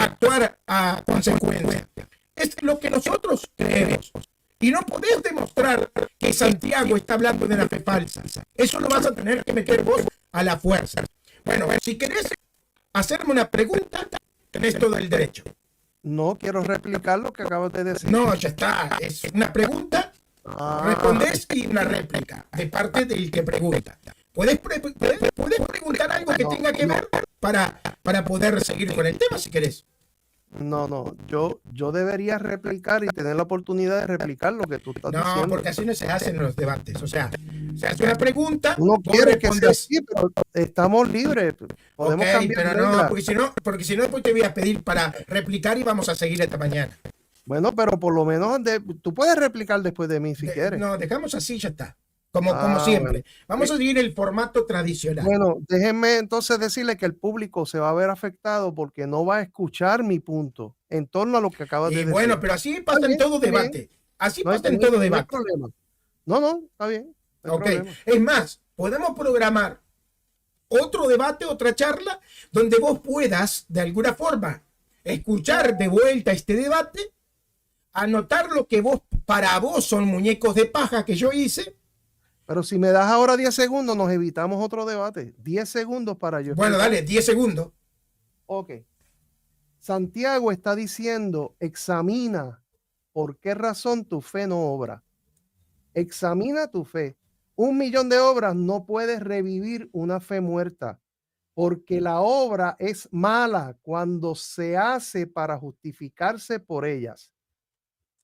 actuar a consecuencia. Es lo que nosotros creemos. Y no podés demostrar que Santiago está hablando de una fe falsa. Eso lo vas a tener que meter vos a la fuerza. Bueno, si querés hacerme una pregunta, tenés todo el derecho. No quiero replicar lo que acabas de decir. No, ya está. Es una pregunta, respondés y una réplica de parte del que pregunta. ¿Puedes preguntar algo que tenga que ver para poder seguir con el tema si querés? No, yo debería replicar y tener la oportunidad de replicar lo que tú estás diciendo. No, porque así no se hacen los debates. O sea, se hace una pregunta, uno quiere que sea respondes. así, pero estamos libres. Podemos Ok, cambiar pero no, reglas. porque si no después te voy a pedir para replicar y vamos a seguir esta mañana. Bueno, pero por lo menos tú puedes replicar después de mí si quieres. No, dejamos así, ya está. Como siempre. Bueno. Vamos a seguir el formato tradicional. Bueno, déjenme entonces decirle que el público se va a ver afectado porque no va a escuchar mi punto en torno a lo que acabas de decir. Bueno, pero así pasa en todo debate. Así pasa en todo debate. No hay problema. No, está bien. No hay problema. Es más, podemos programar otro debate, otra charla, donde vos puedas, de alguna forma, escuchar de vuelta este debate, anotar lo que para vos son muñecos de paja que yo hice. Pero si me das ahora 10 segundos, nos evitamos otro debate. 10 segundos para yo. Bueno, dale, 10 segundos. Ok. Santiago está diciendo, examina por qué razón tu fe no obra. Examina tu fe. 1.000.000 de obras no puedes revivir una fe muerta, porque la obra es mala cuando se hace para justificarse por ellas.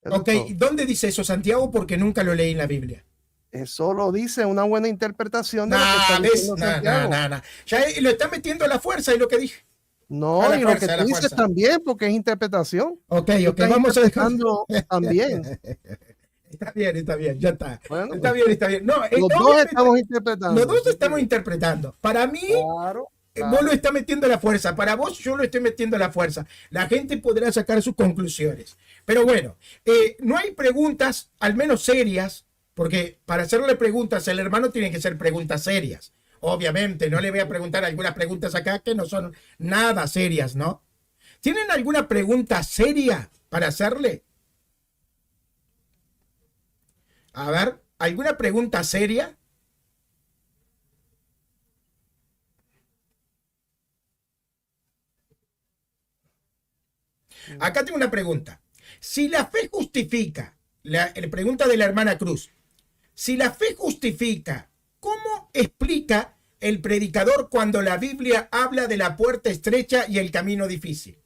Eso Ok, es todo. ¿dónde dice eso, Santiago? Porque nunca lo leí en la Biblia. Eso lo dice una buena interpretación de lo que está diciendo Santiago. Ya lo está metiendo a la fuerza y lo que dije. No, y lo que tú dices también, porque es interpretación. Ok, vamos a dejar. También. Está bien, ya está. Bueno, está bien. No, los dos estamos interpretando. Los dos estamos interpretando. Para mí, claro. Vos lo estás metiendo a la fuerza. Para vos, yo lo estoy metiendo a la fuerza. La gente podrá sacar sus conclusiones. Pero bueno, no hay preguntas, al menos serias, porque para hacerle preguntas al hermano tienen que ser preguntas serias. Obviamente, no le voy a preguntar algunas preguntas acá que no son nada serias, ¿no? ¿Tienen alguna pregunta seria para hacerle? A ver, ¿alguna pregunta seria? Acá tengo una pregunta. Si la fe justifica, la pregunta de la hermana Cruz, si la fe justifica, ¿cómo explica el predicador cuando la Biblia habla de la puerta estrecha y el camino difícil?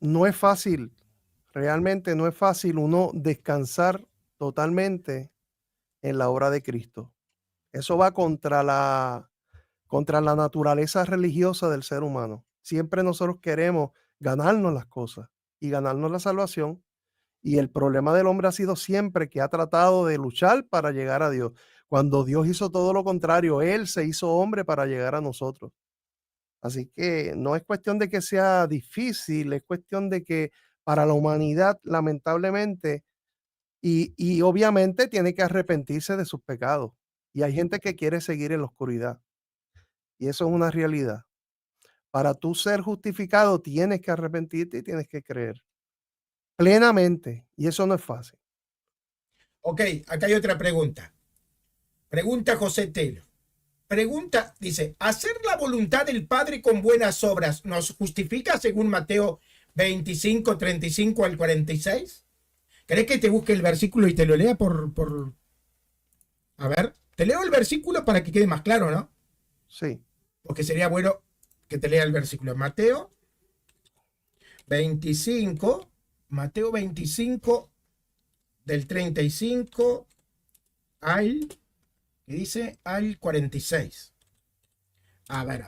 No es fácil, realmente no es fácil uno descansar totalmente en la obra de Cristo. Eso va contra la naturaleza religiosa del ser humano. Siempre nosotros queremos ganarnos las cosas y ganarnos la salvación. Y el problema del hombre ha sido siempre que ha tratado de luchar para llegar a Dios. cuando Dios hizo todo lo contrario. Él se hizo hombre para llegar a nosotros. Así que no es cuestión de que sea difícil, es cuestión de que para la humanidad, lamentablemente, y obviamente tiene que arrepentirse de sus pecados. Y hay gente que quiere seguir en la oscuridad. Y eso es una realidad. Para tú ser justificado, tienes que arrepentirte y tienes que creer plenamente. Y eso no es fácil. Ok, acá hay otra pregunta. Pregunta José Telo. Pregunta, dice, ¿hacer la voluntad del Padre con buenas obras nos justifica según Mateo 25, 35 al 46? ¿Querés que te busque el versículo y te lo lea por... A ver, te leo el versículo para que quede más claro, ¿no? Sí. Porque sería bueno que te lea el versículo. Mateo 25, del 35 al, ¿qué dice? Al 46. A ver.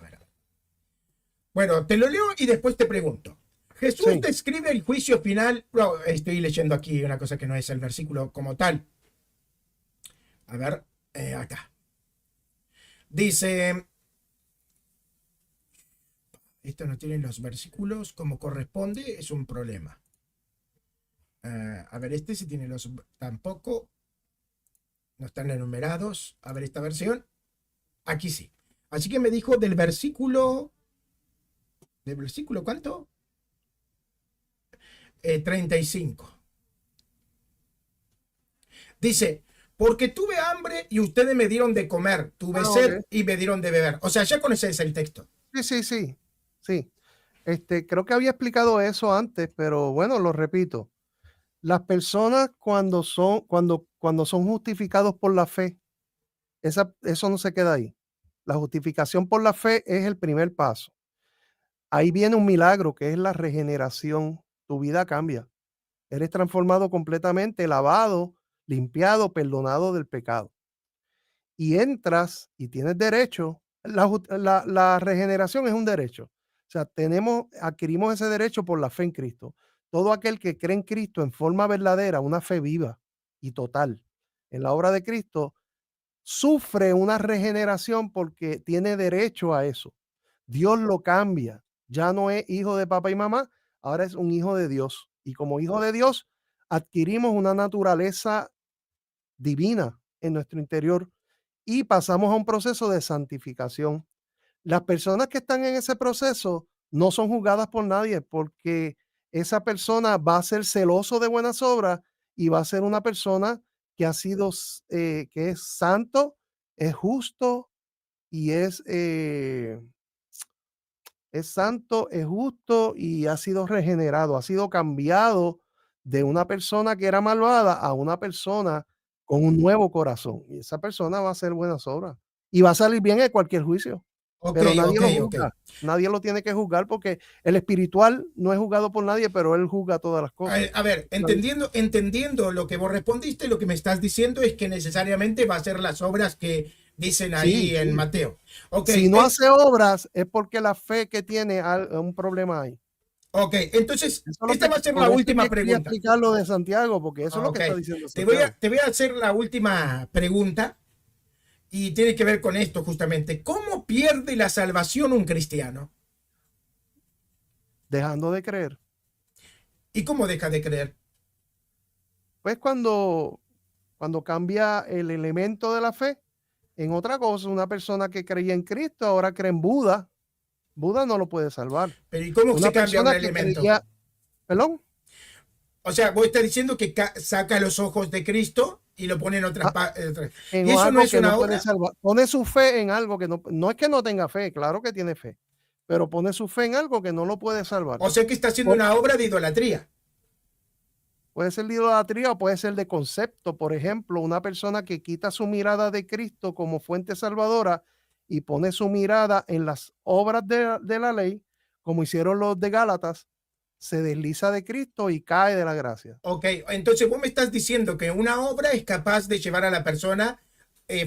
Bueno, te lo leo y después te pregunto. Jesús describe el juicio final. No, estoy leyendo aquí una cosa que no es el versículo como tal. A ver, acá. Dice, esto no tiene los versículos como corresponde, es un problema. A ver, este sí tiene los... Tampoco. No están enumerados. A ver, esta versión. Aquí sí. Así que me dijo del versículo... ¿Del versículo cuánto? 35. Dice, porque tuve hambre y ustedes me dieron de comer, tuve sed y me dieron de beber. O sea, ya conoces el texto. Sí. Creo que había explicado eso antes, pero bueno, lo repito. Las personas cuando son justificados por la fe, eso no se queda ahí. La justificación por la fe es el primer paso. Ahí viene un milagro que es la regeneración. Tu vida cambia. Eres transformado completamente, lavado, limpiado, perdonado del pecado. Y entras y tienes derecho. La regeneración es un derecho. O sea, adquirimos ese derecho por la fe en Cristo. Todo aquel que cree en Cristo en forma verdadera, una fe viva y total en la obra de Cristo, sufre una regeneración porque tiene derecho a eso. Dios lo cambia. Ya no es hijo de papá y mamá, ahora es un hijo de Dios. Y como hijo de Dios, adquirimos una naturaleza divina en nuestro interior y pasamos a un proceso de santificación. Las personas que están en ese proceso no son juzgadas por nadie porque esa persona va a ser celoso de buenas obras y va a ser una persona que ha sido, que es santo, es justo y es santo, es justo y ha sido regenerado, ha sido cambiado de una persona que era malvada a una persona con un nuevo corazón. Y esa persona va a hacer buenas obras y va a salir bien en cualquier juicio. Ok, Pero nadie lo ok. juzga, nadie lo tiene que juzgar porque el espiritual no es juzgado por nadie, pero él juzga todas las cosas. A ver, entendiendo lo que vos respondiste, lo que me estás diciendo es que necesariamente va a ser las obras que dicen ahí en Mateo. Okay, si no hace obras es porque la fe que tiene un problema ahí. Ok, entonces esta va a ser la última pregunta. Quería explicar lo de Santiago porque eso es lo que está diciendo Santiago. Te voy a hacer la última pregunta y tiene que ver con esto justamente. ¿Cómo pierde la salvación un cristiano? Dejando de creer. ¿Y cómo deja de creer? Pues cuando cambia el elemento de la fe en otra cosa. Una persona que creía en Cristo ahora cree en Buda. Buda no lo puede salvar. Pero ¿y cómo se cambia un elemento? ¿Perdón? O sea, vos estás diciendo que saca los ojos de Cristo y lo pone en otras partes. ¿Y eso no es una obra? Pone su fe en algo que no es que no tenga fe, claro que tiene fe, pero pone su fe en algo que no lo puede salvar. O sea que está haciendo una obra de idolatría. Puede ser de idolatría o puede ser de concepto. Por ejemplo, una persona que quita su mirada de Cristo como fuente salvadora y pone su mirada en las obras de la ley, como hicieron los de Gálatas, se desliza de Cristo y cae de la gracia. Ok, entonces vos me estás diciendo que una obra es capaz de llevar a la persona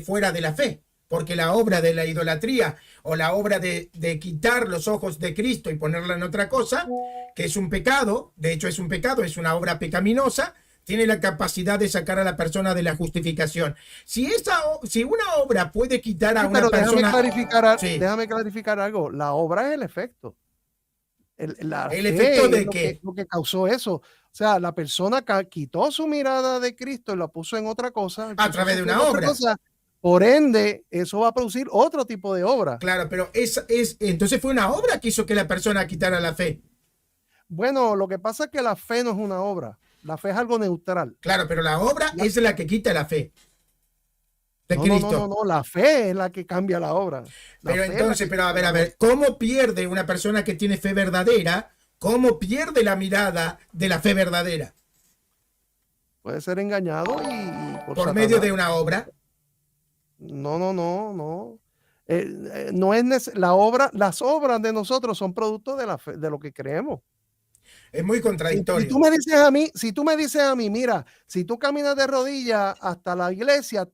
fuera de la fe, porque la obra de la idolatría o la obra de quitar los ojos de Cristo y ponerla en otra cosa, que es un pecado, de hecho es un pecado, es una obra pecaminosa, tiene la capacidad de sacar a la persona de la justificación. Si una obra puede quitar a Sí, una pero persona... Sí, déjame clarificar algo. La obra es el efecto. La ¿el efecto fe es de qué? lo que causó eso. O sea, la persona quitó su mirada de Cristo y la puso en otra cosa, A puso través su de fe en una otra obra. cosa. Por ende, eso va a producir otro tipo de obra. Claro, pero entonces fue una obra que hizo que la persona quitara la fe. Bueno, lo que pasa es que la fe no es una obra. La fe es algo neutral. Claro, pero la obra La- es la que quita la fe de no, no, no, no, Cristo. no. La fe es la que cambia la obra. La Pero fe es la entonces, que pero cambia a la obra. ver, ¿cómo pierde una persona que tiene fe verdadera? ¿Cómo pierde la mirada de la fe verdadera? Puede ser engañado y por Por medio Satanás. de una obra. No, no, no, no. No es la obra, las obras de nosotros son producto de la fe, de lo que creemos. Es muy Si tú contradictorio. me dices a mí, si tú me dices a mí, mira, si tú caminas de rodillas hasta la iglesia,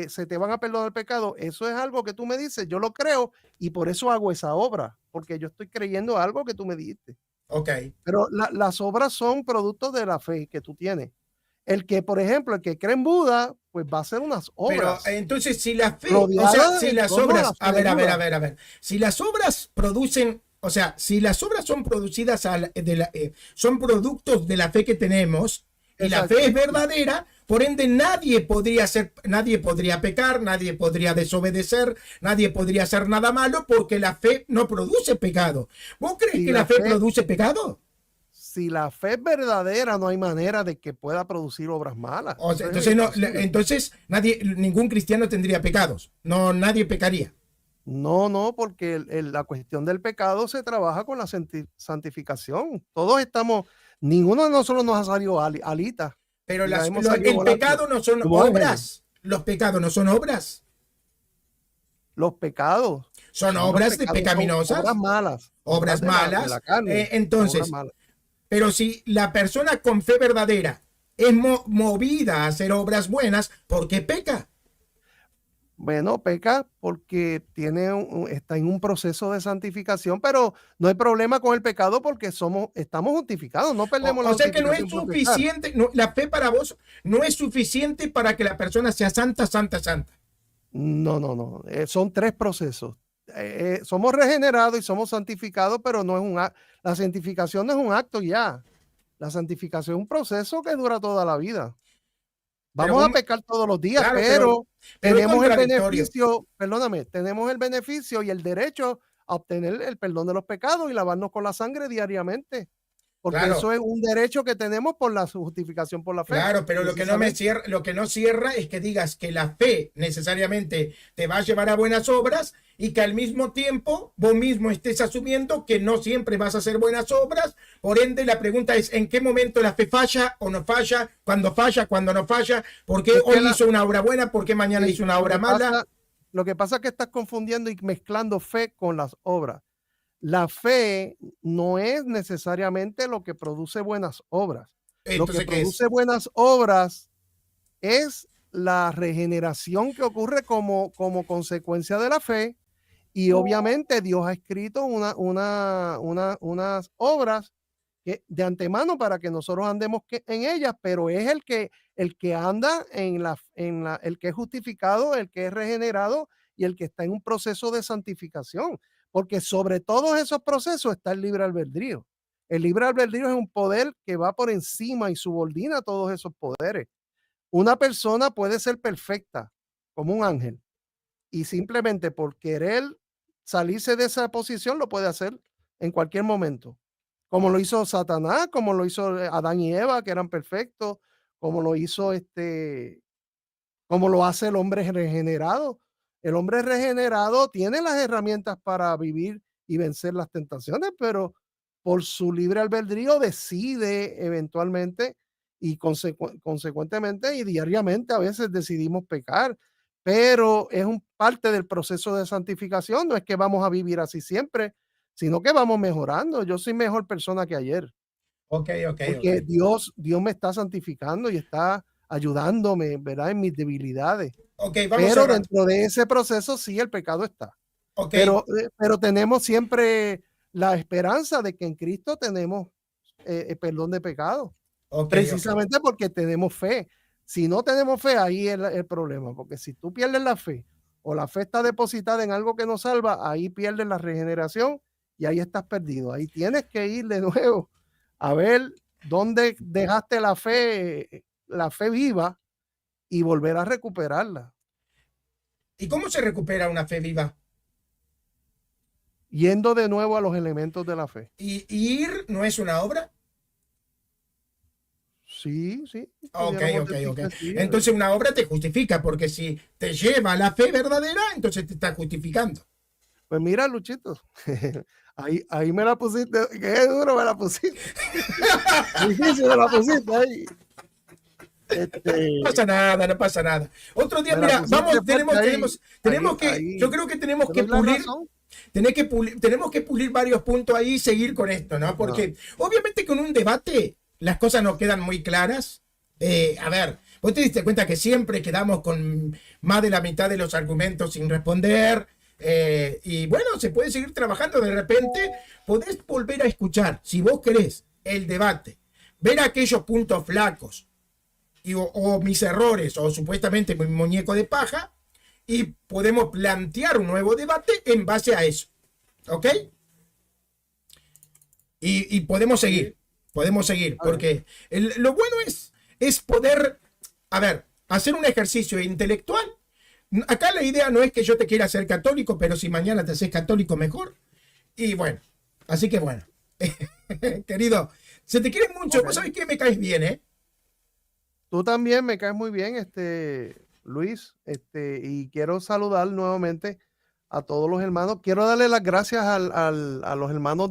se te van a perdonar el pecado. Eso es algo que tú me dices, yo lo creo y por eso hago esa obra, porque yo estoy creyendo algo que tú me dijiste. Ok. Pero las obras son productos de la fe que tú tienes. El que, por ejemplo, el que cree en Buda, pues va a hacer unas Pero obras entonces si la fe, o sea, rodeadas si en las torno a la obras, fe a de ver, a ver, a Buda. ver, a ver, si las obras producen, o sea, si las obras son producidas son productos de la fe que tenemos y la fe Exacto. es verdadera, por ende nadie podría pecar, nadie podría desobedecer, nadie podría hacer nada malo porque la fe no produce pecado. ¿Vos crees Si que la la fe fe, produce pecado? si la fe es verdadera, no hay manera de que pueda producir obras malas. O sea, Eso es entonces no, imposible. entonces ningún cristiano tendría pecados. No, nadie pecaría. No, no, porque la cuestión del pecado se trabaja con la santificación. Todos estamos, ninguno de nosotros nos ha salido alitas Pero y la hemos salido el volando pecado no son como ángeles. obras. Los pecados no son obras. Los pecados, Son sí, los obras de pecados son obras pecaminosas, malas, obras obras de la malas. carne, son obras Entonces, malas. pero si la persona con fe verdadera es movida a hacer obras buenas, ¿por qué peca? Bueno, peca porque está en un proceso de santificación, pero no hay problema con el pecado porque estamos justificados, no perdemos la O sea que no es justificación por pecar. suficiente, la fe para vos no es suficiente para que la persona sea santa, santa, santa. No, no, no. Son tres procesos. Somos regenerados y somos santificados, pero no es la santificación no es un acto ya. La santificación es un proceso que dura toda la vida. Pero Vamos a pecar todos los días, claro, pero pero es tenemos el contradictorio. beneficio, perdóname, tenemos el beneficio y el derecho a obtener el perdón de los pecados y lavarnos con la sangre diariamente, porque Claro, eso es un derecho que tenemos por la justificación por la fe, claro, pero precisamente. lo que no cierra es que digas que la fe necesariamente te va a llevar a buenas obras y que al mismo tiempo vos mismo estés asumiendo que no siempre vas a hacer buenas obras. Por ende, la pregunta es ¿en qué momento la fe falla o no falla? Cuando no falla? ¿Por qué Es que hoy hizo una obra buena? ¿Por qué mañana sí, hizo una obra mala? lo que pasa es que estás confundiendo y mezclando fe con las obras. La fe no es necesariamente lo que produce buenas obras. Lo que Entonces, ¿qué es? produce buenas obras es la regeneración que ocurre como consecuencia de la fe. Y obviamente Dios ha escrito unas obras de antemano para que nosotros andemos en ellas, pero es el que anda el que es justificado, el que es regenerado y el que está en un proceso de santificación, porque sobre todos esos procesos está el libre albedrío. El libre albedrío es un poder que va por encima y subordina todos esos poderes. Una persona puede ser perfecta como un ángel y simplemente por querer salirse de esa posición lo puede hacer en cualquier momento, como lo hizo Satanás, como lo hizo Adán y Eva, que eran perfectos, como lo hizo como lo hace el hombre regenerado. El hombre regenerado tiene las herramientas para vivir y vencer las tentaciones, pero por su libre albedrío decide eventualmente y consecuentemente y diariamente a veces decidimos pecar, pero es un parte del proceso de santificación, no es que vamos a vivir así siempre, sino que vamos mejorando. Yo soy mejor persona que ayer, Ok, ok, ok. porque Dios me está santificando y está ayudándome, ¿verdad? En mis debilidades. Ok, vamos Pero cerrando. dentro de ese proceso sí el pecado está. Ok, Pero tenemos siempre la esperanza de que en Cristo tenemos perdón de pecado. Ok, precisamente porque tenemos fe. Si no tenemos fe, ahí es el problema, porque si tú pierdes la fe o la fe está depositada en algo que nos salva, ahí pierdes la regeneración y ahí estás perdido. Ahí tienes que ir de nuevo a ver dónde dejaste la fe viva y volver a recuperarla. ¿Y cómo se recupera una fe viva? Yendo de nuevo a los elementos de la fe. ¿Y ir no es una obra? Sí, sí. Ok, pudiéramos ok, decir ok. que sí. Entonces una obra te justifica, porque si te lleva a la fe verdadera, entonces te está justificando. Pues mira, Luchito, ahí me la pusiste, qué duro me la pusiste. Difícil me la pusiste ahí. No pasa nada, no pasa nada. Otro día, Me la mira, pusiste vamos, fuerte ahí, tenemos que, ahí. yo creo que tenemos Te que doy la pulir, razón. tenemos que pulir varios puntos ahí y seguir con esto, ¿no? Porque obviamente con un debate las cosas no quedan muy claras. A ver, vos te diste cuenta que siempre quedamos con más de la mitad de los argumentos sin responder. Y bueno, se puede seguir trabajando. De repente podés volver a escuchar, si vos querés, el debate, ver aquellos puntos flacos o mis errores o supuestamente mi muñeco de paja, y podemos plantear un nuevo debate en base a eso. ¿Ok? Y podemos seguir, porque lo bueno es poder, a ver, hacer un ejercicio intelectual. Acá la idea no es que yo te quiera hacer católico, pero si mañana te haces católico, mejor. Y bueno, así que bueno. Querido, se te quiere mucho. Okay. Vos sabés que me caes bien, ¿eh? Tú también me caes muy bien, Luis, y quiero saludar nuevamente a todos los hermanos. Quiero darle las gracias a los hermanos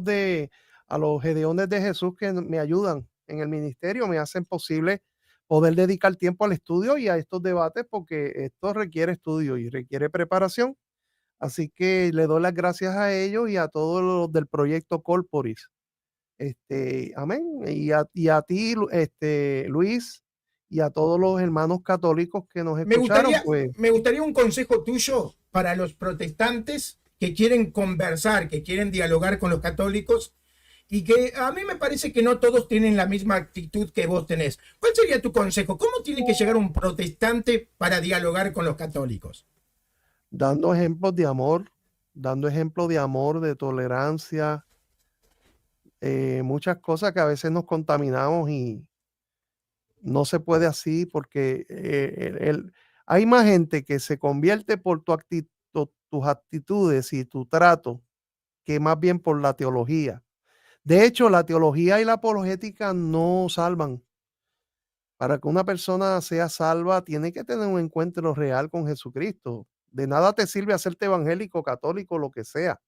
a los Gedeones de Jesús que me ayudan en el ministerio, me hacen posible poder dedicar tiempo al estudio y a estos debates, porque esto requiere estudio y requiere preparación. Así que le doy las gracias a ellos y a todos los del proyecto Corporis. Amén. Y a ti, Luis, y a todos los hermanos católicos que nos escucharon, me gustaría un consejo tuyo para los protestantes que quieren conversar, que quieren dialogar con los católicos, y que a mí me parece que no todos tienen la misma actitud que vos tenés. ¿Cuál sería tu consejo? ¿Cómo tiene que llegar un protestante para dialogar con los católicos? Dando ejemplos de amor, de tolerancia, muchas cosas que a veces nos contaminamos y no se puede así, porque hay más gente que se convierte por tus actitudes y tu trato que más bien por la teología. De hecho, la teología y la apologética no salvan. Para que una persona sea salva, tiene que tener un encuentro real con Jesucristo. De nada te sirve hacerte evangélico, católico, lo que sea.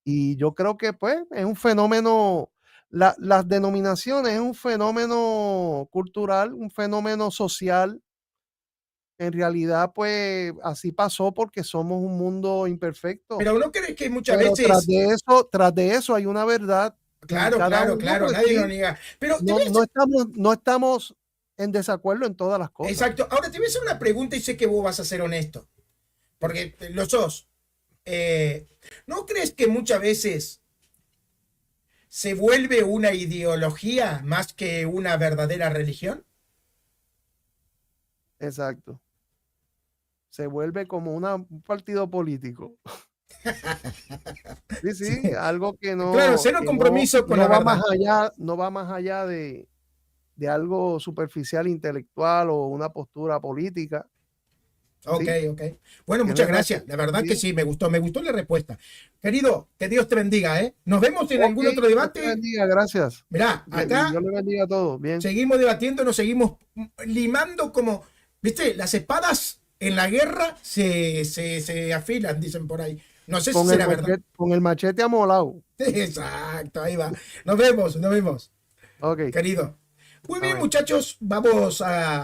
Y yo creo que pues es un fenómeno, las denominaciones es un fenómeno cultural, un fenómeno social. En realidad, pues así pasó porque somos un mundo imperfecto. Pero ¿no crees que muchas Pero veces... tras de eso hay una verdad. Y Claro, cada uno, claro, pues, nadie sí, lo niega. Pero no estamos en desacuerdo en todas las cosas. exacto. Ahora te voy a hacer una pregunta y sé que vos vas a ser honesto, porque lo sos. ¿No crees que muchas veces se vuelve una ideología más que una verdadera religión? Exacto. Se vuelve como un partido político. Sí, sí, algo que Claro, cero compromiso con la va verdad. más allá, no va más allá de algo superficial intelectual o una postura política. Ok, ¿Sí? ok. Bueno, muchas Tienes gracias. razón. La verdad que Sí. sí, me gustó la respuesta. Querido, que Dios te bendiga, ¿eh? Nos vemos en algún Ok, otro Dios te debate. bendiga, gracias. Mirá, acá Dios le bendiga a todos. Bien. seguimos debatiendo, nos seguimos limando como, ¿viste? Las espadas en la guerra se afilan, dicen por ahí. No sé si será verdad. Con el machete amolado. Exacto, ahí va. Nos vemos, Ok. querido. Muy bien, Amén. muchachos, vamos a...